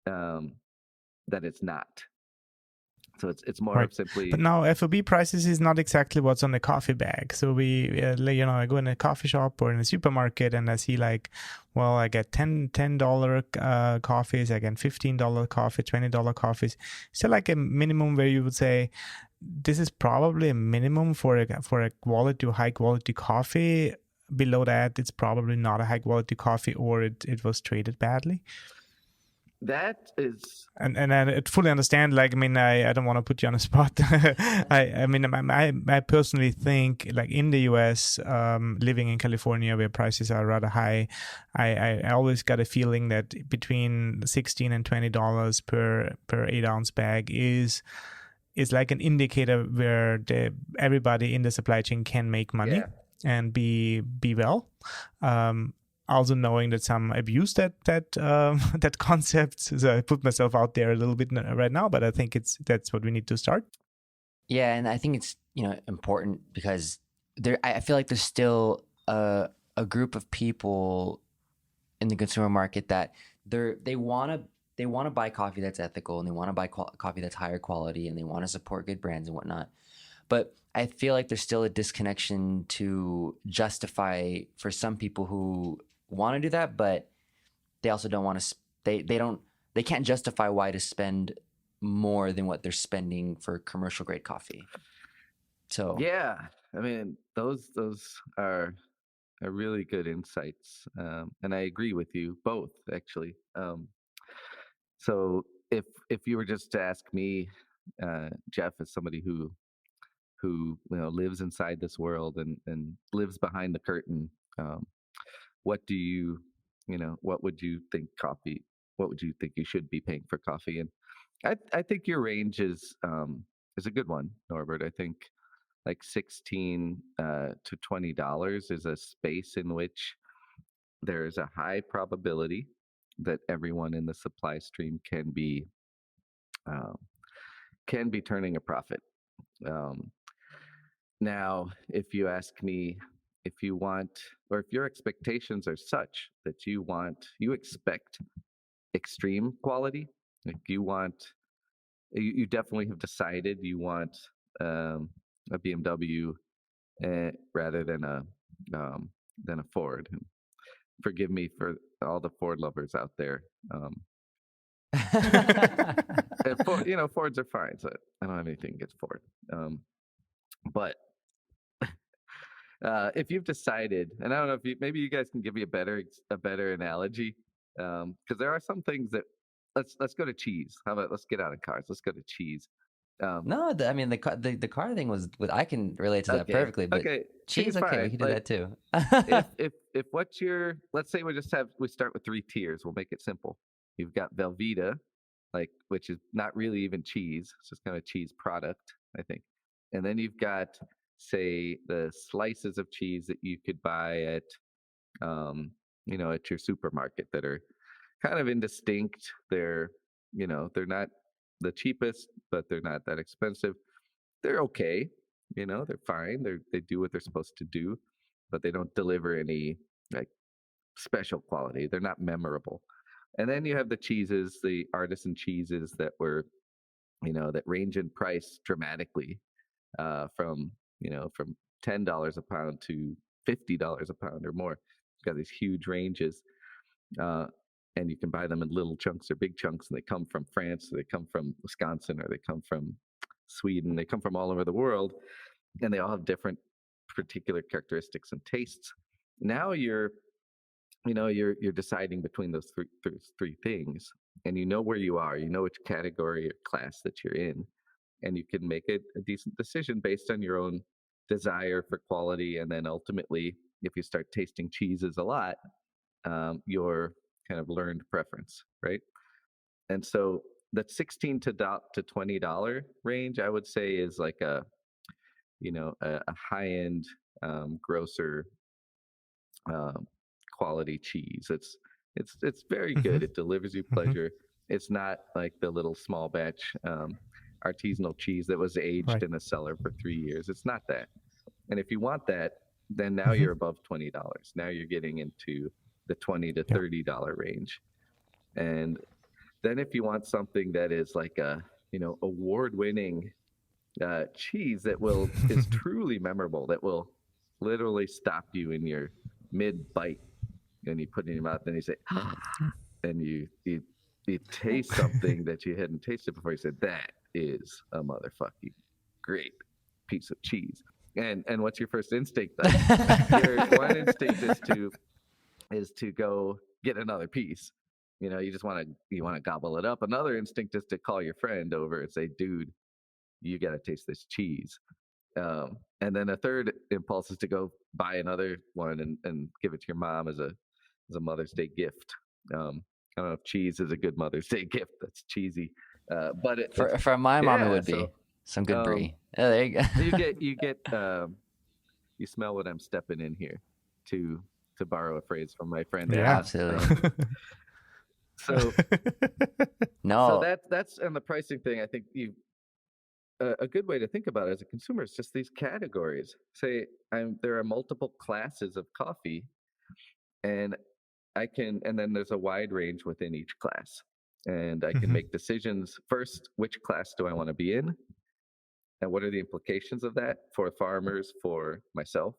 um, that it's not. So it's more Right. of simply, But now FOB prices is not exactly what's on the coffee bag. So I go in a coffee shop or in a supermarket and I see like, well, I get $10 coffees, I get $15 coffee, $20 coffees. Is there like a minimum where you would say this is probably a minimum for a quality or high quality coffee? Below that, it's probably not a high quality coffee, or it was treated badly. that is, And I fully understand. Like, I mean, I don't want to put you on a spot. I mean, I personally think, like in the U.S., living in California where prices are rather high, I always got a feeling that between $16 and $20 per 8-ounce bag is like an indicator where everybody in the supply chain can make money yeah. and be well. Also knowing that some abuse that that concept. So I put myself out there a little bit right now, but I think that's what we need to start. Yeah, and I think it's important because I feel like there's still a group of people in the consumer market that they want to buy coffee that's ethical, and they want to buy coffee that's higher quality, and they want to support good brands and whatnot. But I feel like there's still a disconnection to justify for some people who want to do that, but they also don't want to. They can't justify why to spend more than what they're spending for commercial grade coffee. So yeah, I mean, those are really good insights, and I agree with you both, actually. So if you were just to ask me, Geoff, as somebody who lives inside this world and lives behind the curtain, what do what would you think coffee? What would you think you should be paying for coffee? And I think your range is a good one, Norbert. I think like 16 to $20 is a space in which there is a high probability that everyone in the supply stream um, can be turning a profit. Um, Now, if you ask me if you want, or if your expectations are such that you expect extreme quality, like you definitely have decided you want a BMW rather than a Ford. And forgive me for all the Ford lovers out there. Fords are fine, so I don't have anything against Ford. But if you've decided, and I don't know if maybe you guys can give me a better analogy, because there are some things that let's go to cheese. How about let's get out of cars? Let's go to cheese. No, I mean the car thing was. I can relate to that Okay, perfectly. But okay, cheese, okay, we fine. can do Like, that too. if what you're, let's say we start with 3 tiers. We'll make it simple. You've got Velveeta, which is not really even cheese. It's just kind of a cheese product, I think. And then you've got, say, the slices of cheese that you could buy at your supermarket that are kind of indistinct. They're not the cheapest, but they're not that expensive. They're okay. They're fine. They do what they're supposed to do, but they don't deliver any like special quality. They're not memorable. And then you have the cheeses, the artisan cheeses that range in price dramatically, from $10 a pound to $50 a pound or more. You've got these huge ranges, uh, and you can buy them in little chunks or big chunks, and they come from France, or they come from Wisconsin, or they come from Sweden. They come from all over the world, and they all have different particular characteristics and tastes. Now you're deciding between those three things, and you know where you are, you know which category or class that you're in, and you can make a decent decision based on your own desire for quality. And then ultimately, if you start tasting cheeses a lot, your kind of learned preference, right? And so the 16 to $20 range, I would say, is like a high end grocer um, quality cheese. It's very good. It delivers you pleasure. It's not like the little small batch artisanal cheese that was aged in a cellar for 3 years. It's not that. And if you want that, then now you're above $20. Now you're getting into the $20 to $30 range. And then if you want something that is like a award-winning cheese that is truly memorable, that will literally stop you in your mid bite, and you put it in your mouth, and you say, and you taste something that you hadn't tasted before. You said, that is a motherfucking great piece of cheese. And what's your first instinct? Your one instinct is to go get another piece. You just want to gobble it up. Another instinct is to call your friend over and say, dude, you got to taste this cheese. And then a third impulse is to go buy another one and give it to your mom as a Mother's Day gift. I don't know if cheese is a good Mother's Day gift. That's cheesy, but for my mom it would be some good brie. Oh, there you go. you get you smell what I'm stepping in here, to borrow a phrase from my friend. Yeah, absolutely. So no, so that's and the pricing thing. I think a good way to think about it as a consumer is just these categories. Say there are multiple classes of coffee, and then there's a wide range within each class, and I can make decisions. First, which class do I want to be in? and what are the implications of that for farmers, for myself,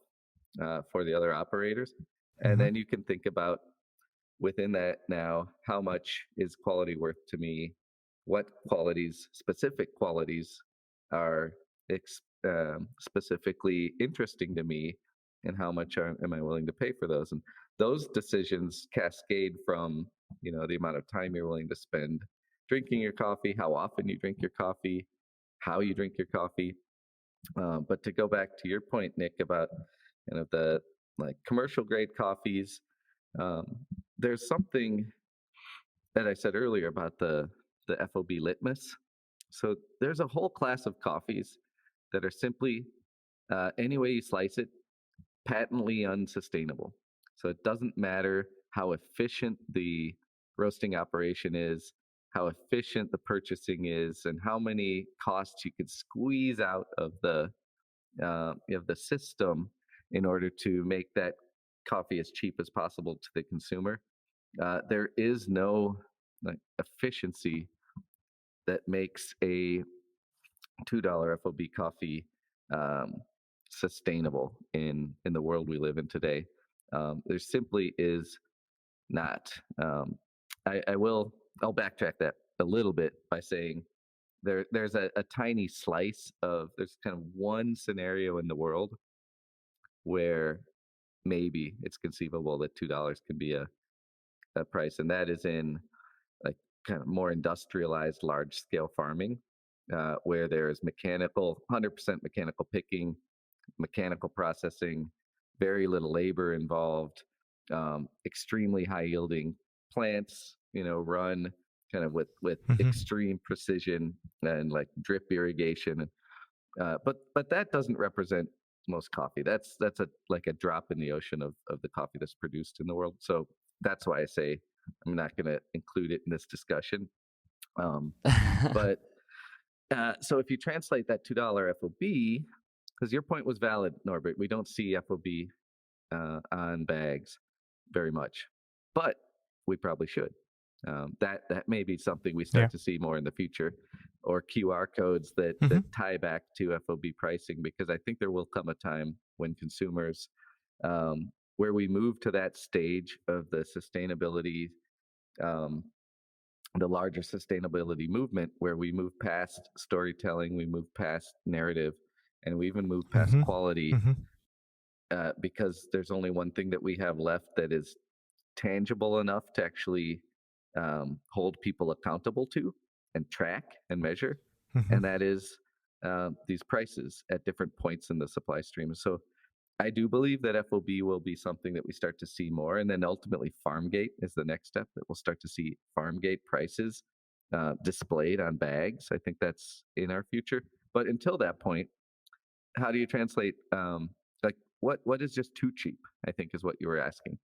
for the other operators? And then you can think about within that now, how much is quality worth to me? What qualities, specific qualities, are specifically interesting to me, and how much am I willing to pay for those? And those decisions cascade from the amount of time you're willing to spend drinking your coffee, how often you drink your coffee, how you drink your coffee. But to go back to your point, Nick, about the commercial grade coffees, um, there's something that I said earlier about the FOB litmus. So there's a whole class of coffees that are simply, any way you slice it, patently unsustainable. So it doesn't matter how efficient the roasting operation is, how efficient the purchasing is, and how many costs you could squeeze out of the system in order to make that coffee as cheap as possible to the consumer. There is no efficiency that makes a $2 FOB coffee sustainable in the world we live in today. There simply is not. I'll backtrack that a little bit by saying there's a tiny slice of, there's kind of one scenario in the world where maybe it's conceivable that $2 can be a price, and that is in kind of more industrialized large scale farming, where there's 100% mechanical picking, mechanical processing, very little labor involved, extremely high yielding plants, run kind of with extreme precision and drip irrigation. But that doesn't represent most coffee. That's a drop in the ocean of the coffee that's produced in the world. So that's why I say I'm not going to include it in this discussion. But so if you translate that $2 FOB, because your point was valid, Norbert, we don't see FOB on bags very much, but we probably should. That may be something we start to see more in the future, or QR codes that tie back to FOB pricing, because I think there will come a time when consumers, where we move to that stage of the sustainability, the larger sustainability movement, where we move past storytelling, we move past narrative, and we even move past quality, because there's only one thing that we have left that is tangible enough to actually hold people accountable to and track and measure, and that is these prices at different points in the supply stream. So I do believe that FOB will be something that we start to see more, and then ultimately Farmgate is the next step, that we'll start to see Farmgate prices displayed on bags. I think that's in our future. But until that point, how do you translate, what is just too cheap, I think is what you were asking.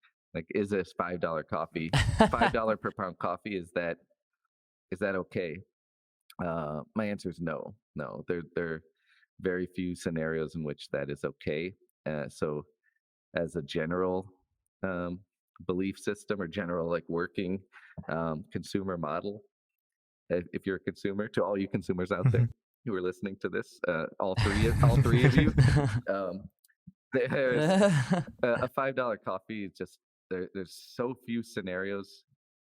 Is this $5 coffee, $5 per pound coffee, is that okay? My answer is no. There are very few scenarios in which that is okay. So as a general belief system, or general working consumer model, if you're a consumer, to all you consumers out there who are listening to this, all three of you, there's a $5 coffee. Just there's so few scenarios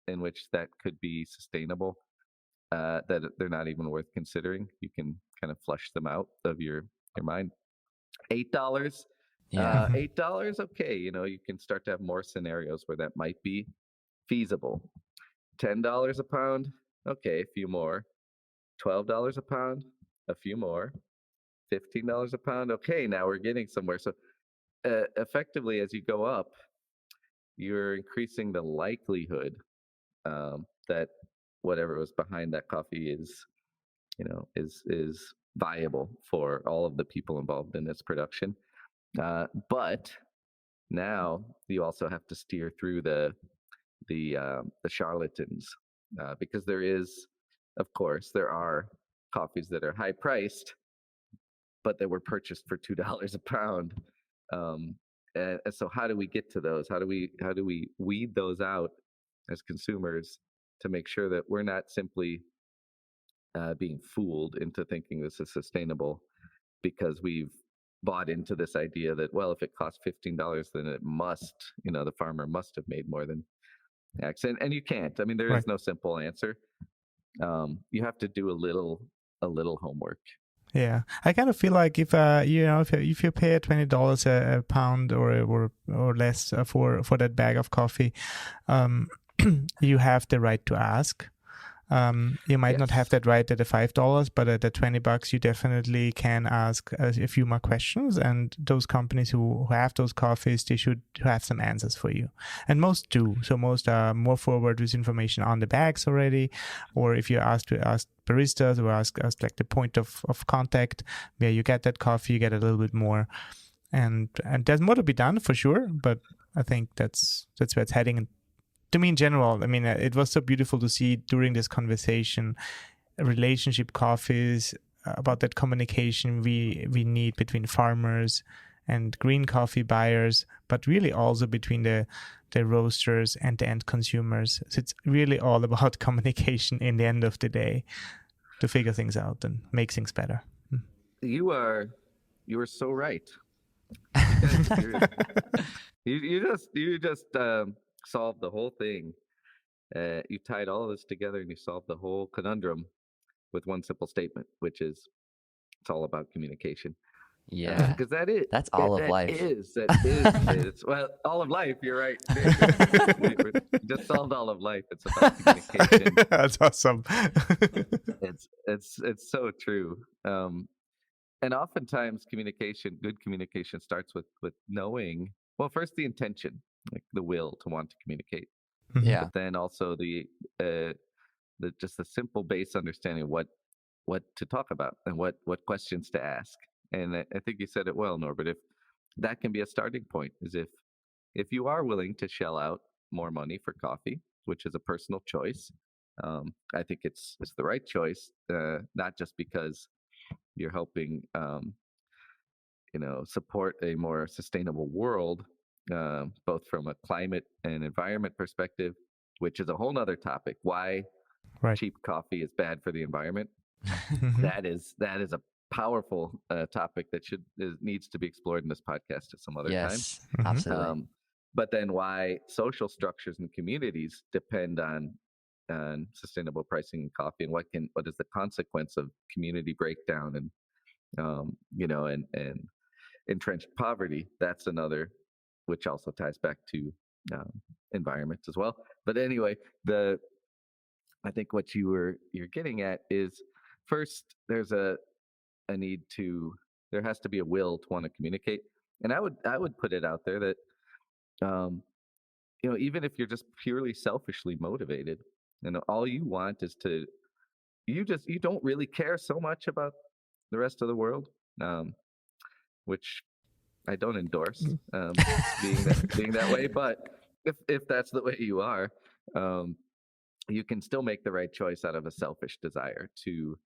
in which that could be sustainable, that they're not even worth considering. You can kind of flush them out of your mind. $8, $8, okay. You can start to have more scenarios where that might be feasible. $10 a pound, okay, a few more. $12 a pound, a few more. $15 a pound, okay, now we're getting somewhere. So effectively, as you go up, you're increasing the likelihood that whatever was behind that coffee is viable for all of the people involved in its production. But now you also have to steer through the charlatans, because there are coffees that are high priced, but that were purchased for $2 a pound. And so how do we get to those? How do we weed those out as consumers to make sure that we're not simply being fooled into thinking this is sustainable, because we've bought into this idea that, well, if it costs $15, then it must, the farmer must have made more than X. And you can't. I mean, there is no simple answer. You have to do a little homework. Yeah, I kind of feel like if if you pay $20 a pound or less for that bag of coffee, you have the right to ask. You might not have that right at the $5, but at the $20, you definitely can ask a few more questions. And those companies who have those coffees, they should have some answers for you. And most do. So most are more forward with information on the bags already. Or if you ask baristas or ask like the point of contact where you get that coffee, you get a little bit more. And there's more to be done for sure. But I think that's where it's heading. To me in general, I mean, it was so beautiful to see during this conversation, relationship coffees, about that communication we need between farmers and green coffee buyers, but really also between the roasters and the end consumers. So it's really all about communication in the end of the day to figure things out and make things better. You are so right. You just solved the whole thing. You tied all of this together and you solved the whole conundrum with one simple statement, which is it's all about communication. Yeah, because that's all of life. It's well, all of life. You're right. We just solved all of life. It's about communication. That's awesome. It's so true. And oftentimes good communication starts with knowing, well, first the intention, like the will to want to communicate. Yeah. But then also the just the simple base understanding of what to talk about and what questions to ask. And I think you said it well, Norbert. If that can be a starting point, is if you are willing to shell out more money for coffee, which is a personal choice, I think it's the right choice, not just because you're helping support a more sustainable world, both from a climate and environment perspective, which is a whole nother topic. Why cheap coffee is bad for the environment. That is a powerful topic that needs to be explored in this podcast at some other time. Yes, absolutely. But then why social structures and communities depend on sustainable pricing in coffee, and what is the consequence of community breakdown and and entrenched poverty. That's another, which also ties back to environment as well. But anyway, I think what you're getting at is, first, there's a need to, there has to be a will to want to communicate. And I would put it out there that even if you're just purely selfishly motivated, all you want is to, you don't really care so much about the rest of the world, which I don't endorse, being that way. But if that's the way you are, you can still make the right choice out of a selfish desire to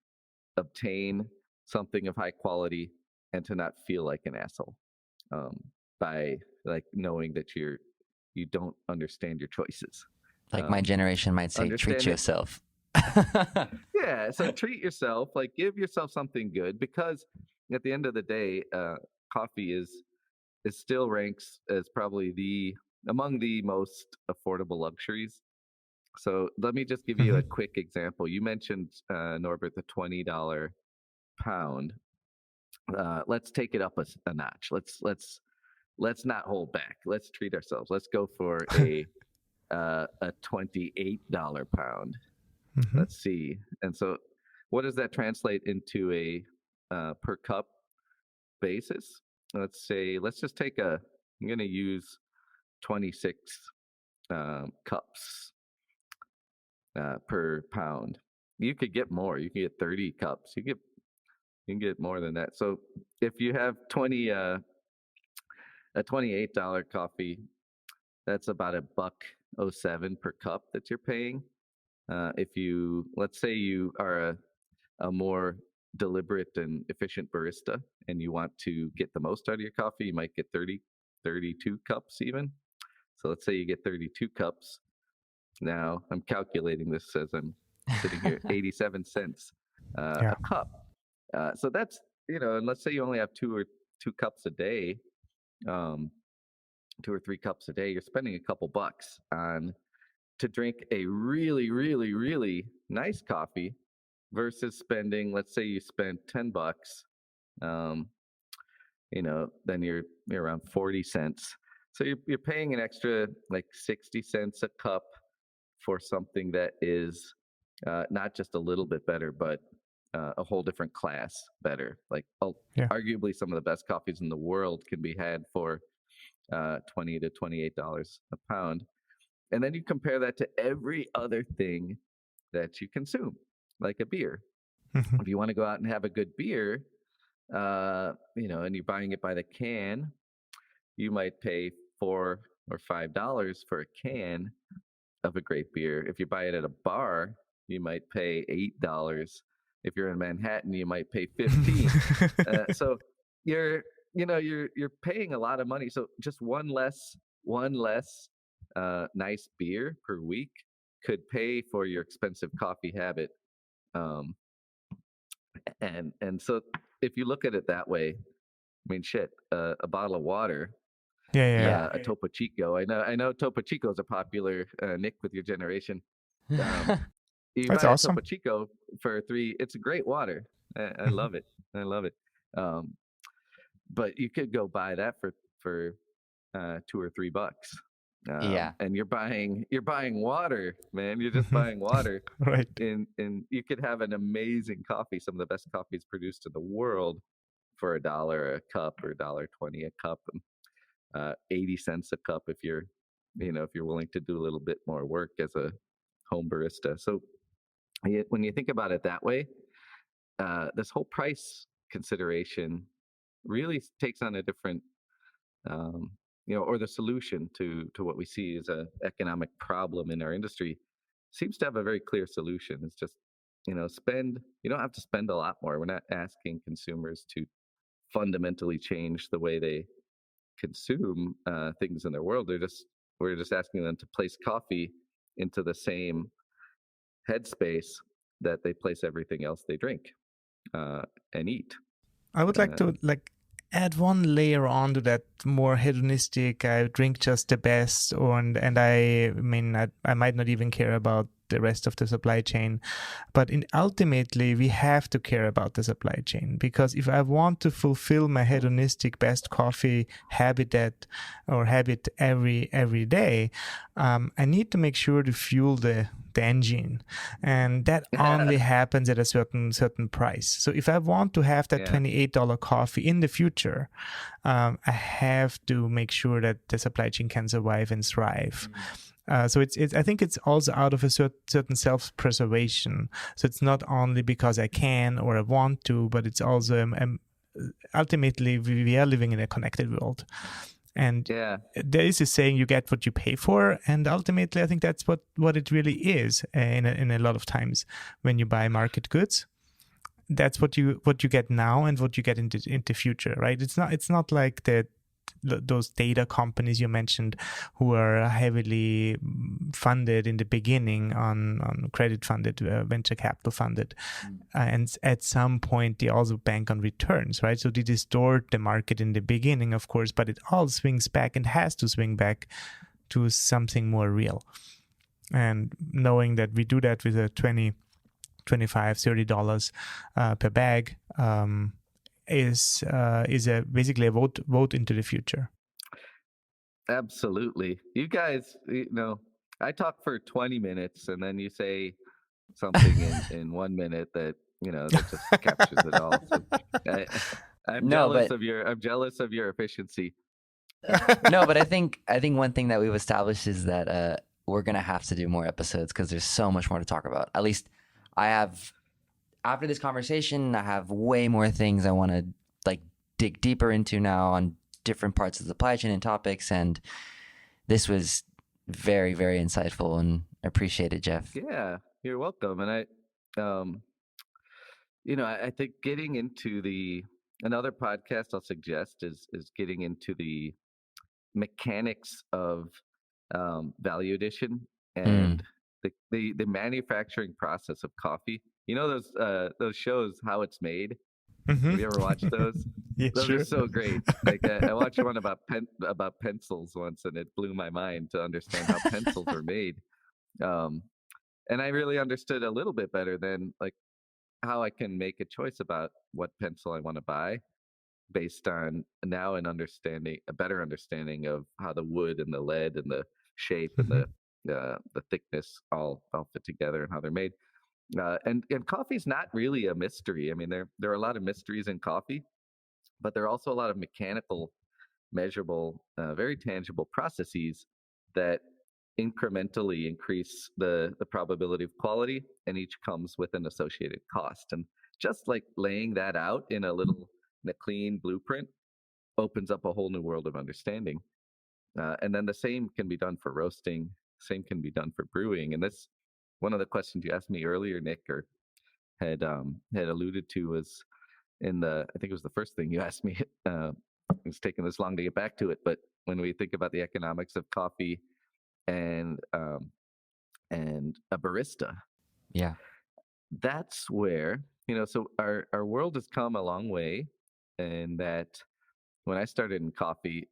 obtain something of high quality and to not feel like an asshole, by like knowing that you don't understand your choices. Like my generation might say, treat yourself. Yeah, so treat yourself, like give yourself something good, because at the end of the day, coffee is still ranks as probably among the most affordable luxuries. So let me just give you a quick example. You mentioned, Norbert, the $20 pound. Let's take it up a notch. Let's not hold back. Let's treat ourselves. Let's go for a $28 pound. Let's see. And so what does that translate into a per cup basis? Let's just take I'm going to use 26 cups per pound. You could get more. You can get 30 cups. You can get more than that. So if you have a $28 coffee, that's about $1.07 per cup that you're paying. Let's say you are a more deliberate and efficient barista and you want to get the most out of your coffee, you might get 32 cups even. So let's say you get 32 cups. Now I'm calculating this as I'm sitting here, 87 cents a cup. So that's and let's say you only have two cups a day, um, 2 or 3 cups a day, you're spending a couple bucks on to drink a really, really, really nice coffee versus spending, let's say you spend $10, um, then you're around 40 cents. So you're paying an extra like 60 cents a cup for something that is not just a little bit better, but a whole different class better. Like Yeah. arguably some of the best coffees in the world can be had for $20 to $28 a pound. And then you compare that to every other thing that you consume, like a beer. Mhm. If you want to go out and have a good beer, and you're buying it by the can, you might pay $4 or $5 for a can of a great beer. If you buy it at a bar, you might pay $8. If you're in Manhattan, you might pay 15. So you're you're paying a lot of money. So just one less nice beer per week could pay for your expensive coffee habit. Um, and so if you look at it that way, I mean, shit, a bottle of water, Yeah. a Topo Chico. I know Topo Chicos are popular. Nick, with your generation, um, you That's buy a awesome. Topo Chico for three. It's a great water. I love it. I love it. Um, but you could go buy that for $2 or $3. Yeah. And you're buying water, man. You're just buying water, Right. and you could have an amazing coffee, some of the best coffees produced in the world, for $1 a cup or $1.20 a cup, and 80 cents a cup if you're willing to do a little bit more work as a home barista. So when you think about it that way, this whole price consideration really takes on a different, or the solution to what we see as a economic problem in our industry seems to have a very clear solution. It's just, spend. You don't have to spend a lot more. We're not asking consumers to fundamentally change the way they consume things in their world. We're just asking them to place coffee into the same headspace that they place everything else they drink and eat. I would like to add one layer onto that more hedonistic. I drink just the best, and I mean I might not even care about the rest of the supply chain, but ultimately we have to care about the supply chain, because if I want to fulfill my hedonistic best coffee habit every day, I need to make sure to fuel the engine, and that only happens at a certain price. So if I want to have that $28 coffee in the future, I have to make sure that the supply chain can survive and thrive. So it's I think it's also out of a certain self-preservation. So it's not only because I can or I want to, but it's also ultimately we are living in a connected world. And there is a saying, you get what you pay for. And ultimately, I think that's what it really is in a lot of times when you buy market goods. That's what you get now and what you get into the future, right? It's not like those data companies you mentioned who are heavily funded in the beginning on credit funded, venture capital funded. And at some point they also bank on returns, right? So they distort the market in the beginning, of course, but it all swings back and has to swing back to something more real. And knowing that we do that with a $20, $25, $30 per bag, is basically a vote into the future. Absolutely. You guys, I talk for 20 minutes and then you say something in 1 minute that just captures it all. So I'm jealous of your efficiency. No, but I think one thing that we've established is that we're gonna have to do more episodes because there's so much more to talk about. At least I have. After this conversation, I have way more things I want to dig deeper into now on different parts of the supply chain and topics. And this was very, very insightful, and appreciate it, Geoff. Yeah, you're welcome. And I think getting into another podcast I'll suggest is getting into the mechanics of value addition and the manufacturing process of coffee. Those shows, How It's Made. Have you ever watched those? Yeah, Those sure. are so great. Like I watched one about pencils once, and it blew my mind to understand how pencils were made. Um, and I really understood a little bit better than like how I can make a choice about what pencil I want to buy based on now a better understanding of how the wood and the lead and the shape and Mm-hmm. the thickness all fit together and how they're made. And coffee's not really a mystery. I mean, there are a lot of mysteries in coffee, but there are also a lot of mechanical, measurable, very tangible processes that incrementally increase the probability of quality, and each comes with an associated cost. And just like laying that out in a clean blueprint opens up a whole new world of understanding. And then the same can be done for roasting, same can be done for brewing. And this one of the questions you asked me earlier, Nick, or had alluded to was I think it was the first thing you asked me. It's taken this long to get back to it, but when we think about the economics of coffee and a barista, Yeah. that's where so our world has come a long way, and that when I started in coffee,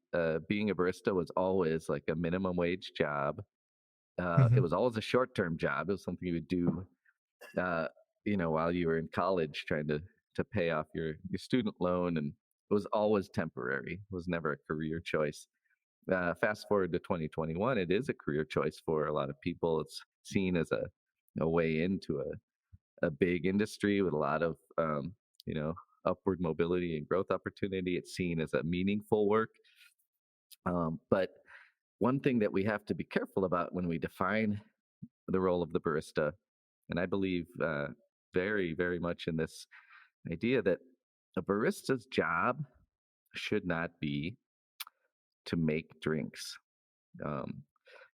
being a barista was always like a minimum wage job. It Mm-hmm. was always a short-term job. It was something you would do, while you were in college, trying to pay off your student loan, and it was always temporary. It was never a career choice. Fast forward to 2021, it is a career choice for a lot of people. It's seen as a way into a big industry with a lot of upward mobility and growth opportunity. It's seen as a meaningful work. But one thing that we have to be careful about when we define the role of the barista, and I believe very, very much in this idea that a barista's job should not be to make drinks. Um,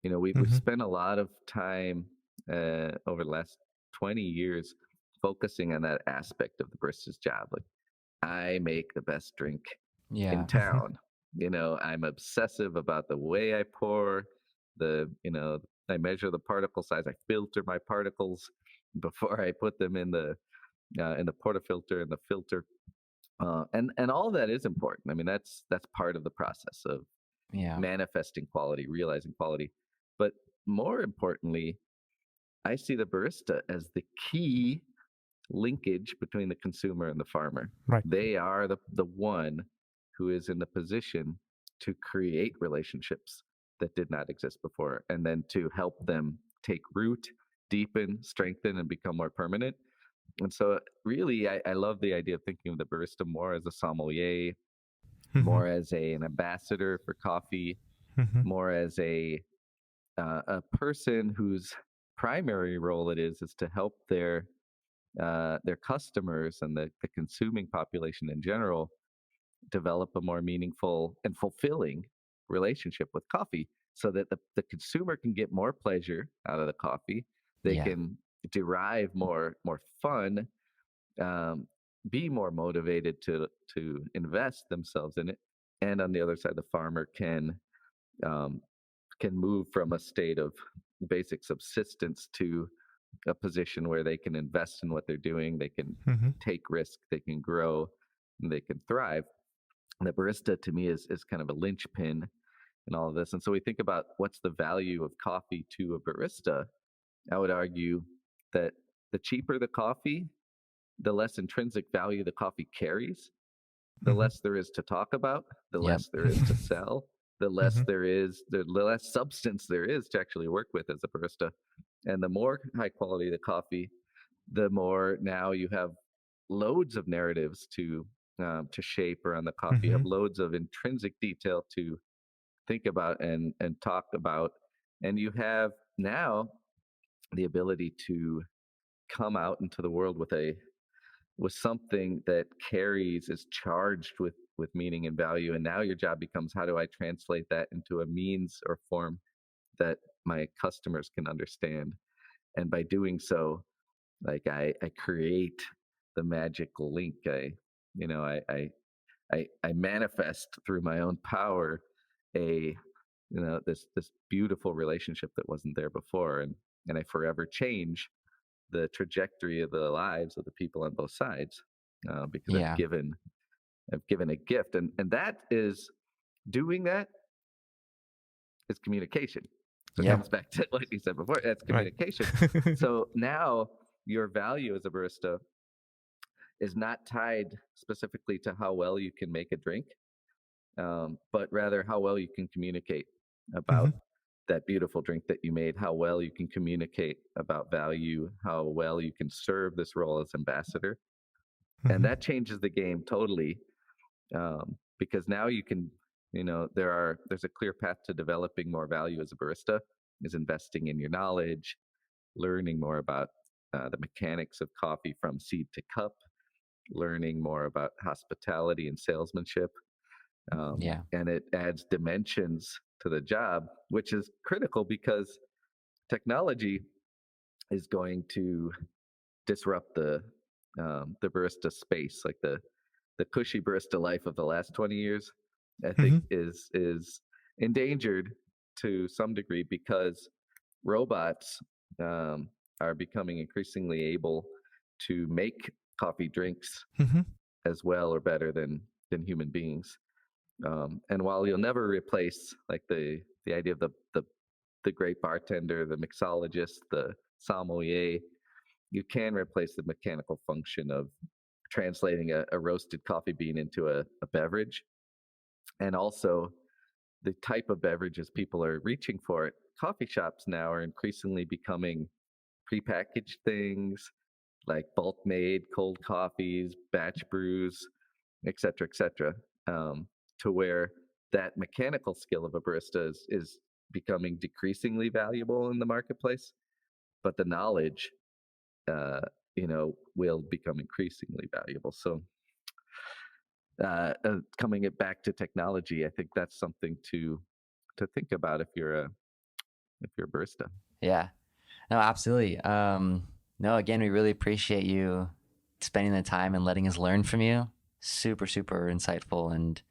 we've Mm-hmm. spent a lot of time over the last 20 years focusing on that aspect of the barista's job. Like, I make the best drink in Yeah. Mm-hmm. town. I'm obsessive about the way I pour, I measure the particle size. I filter my particles before I put them in the portafilter and the filter. And all of that is important. I mean, that's part of the process of Yeah. manifesting quality, realizing quality. But more importantly, I see the barista as the key linkage between the consumer and the farmer. Right. They are the one who is in the position to create relationships that did not exist before, and then to help them take root, deepen, strengthen, and become more permanent. And so, really, I love the idea of thinking of the barista more as a sommelier, Mm-hmm. more as an ambassador for coffee, Mm-hmm. more as a person whose primary role it is to help their customers and the consuming population in general develop a more meaningful and fulfilling relationship with coffee, so that the consumer can get more pleasure out of the coffee. They Yeah. can derive more fun, um, be more motivated to invest themselves in it. And on the other side, the farmer um, can move from a state of basic subsistence to a position where they can invest in what they're doing, they can Mm-hmm. take risk, they can grow, and they can thrive. And the barista to me is kind of a linchpin in all of this. And so we think about what's the value of coffee to a barista. I would argue that the cheaper the coffee, the less intrinsic value the coffee carries, the Mm-hmm. less there is to talk about, the Yep. less there is to sell, Mm-hmm. the less substance there is to actually work with as a barista. And the more high quality the coffee, the more now you have loads of narratives to shape around the coffee. You Mm-hmm. have loads of intrinsic detail to think about and talk about, and you have now the ability to come out into the world with something that carries is charged with meaning and value. And now your job becomes, how do I translate that into a means or form that my customers can understand? And by doing so, like I create the magical link. You know I manifest through my own power a this beautiful relationship that wasn't there before, and I forever change the trajectory of the lives of the people on both sides. because I've given a gift, and that is doing that is communication. So it comes back to what you said before. That's communication. Right. So now your value as a barista is not tied specifically to how well you can make a drink, but rather how well you can communicate about that beautiful drink that you made, how well you can communicate about value, how well you can serve this role as ambassador. And that changes the game totally, because now you can, there's a clear path to developing more value as a barista, is investing in your knowledge, learning more about the mechanics of coffee from seed to cup, learning more about hospitality and salesmanship. And it adds dimensions to the job, which is critical because technology is going to disrupt the barista space. Like the cushy barista life of the last 20 years, I think is endangered to some degree because robots are becoming increasingly able to make coffee drinks as well or better than human beings. And while you'll never replace like the idea of the great bartender, the mixologist, the sommelier, you can replace the mechanical function of translating a roasted coffee bean into a beverage. And also the type of beverages people are reaching for. Coffee shops now are increasingly becoming prepackaged things like bulk made cold coffees, batch brews, et cetera, to where that mechanical skill of a barista is becoming decreasingly valuable in the marketplace, but the knowledge, will become increasingly valuable. So, coming it back to technology, I think that's something to think about if you're a barista. Yeah, no, absolutely. No, again, we really appreciate you spending the time and letting us learn from you. Super, super insightful, and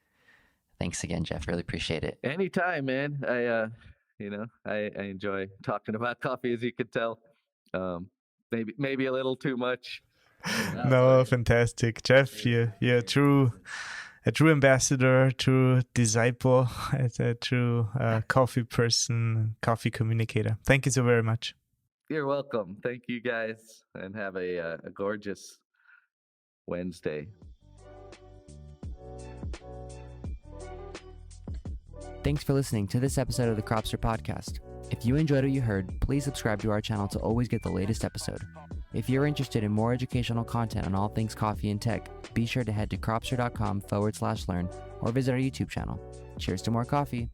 thanks again, Geoff. Really appreciate it. Anytime, man. I enjoy talking about coffee, as you could tell. Maybe a little too much. No, fantastic, Geoff. You're a true ambassador, true disciple, a true coffee person, coffee communicator. Thank you so very much. You're welcome. Thank you, guys, and have a gorgeous Wednesday. Thanks for listening to this episode of the Cropster podcast. If you enjoyed what you heard, please subscribe to our channel to always get the latest episode. If you're interested in more educational content on all things coffee and tech, be sure to head to cropster.com/learn or visit our YouTube channel. Cheers to more coffee.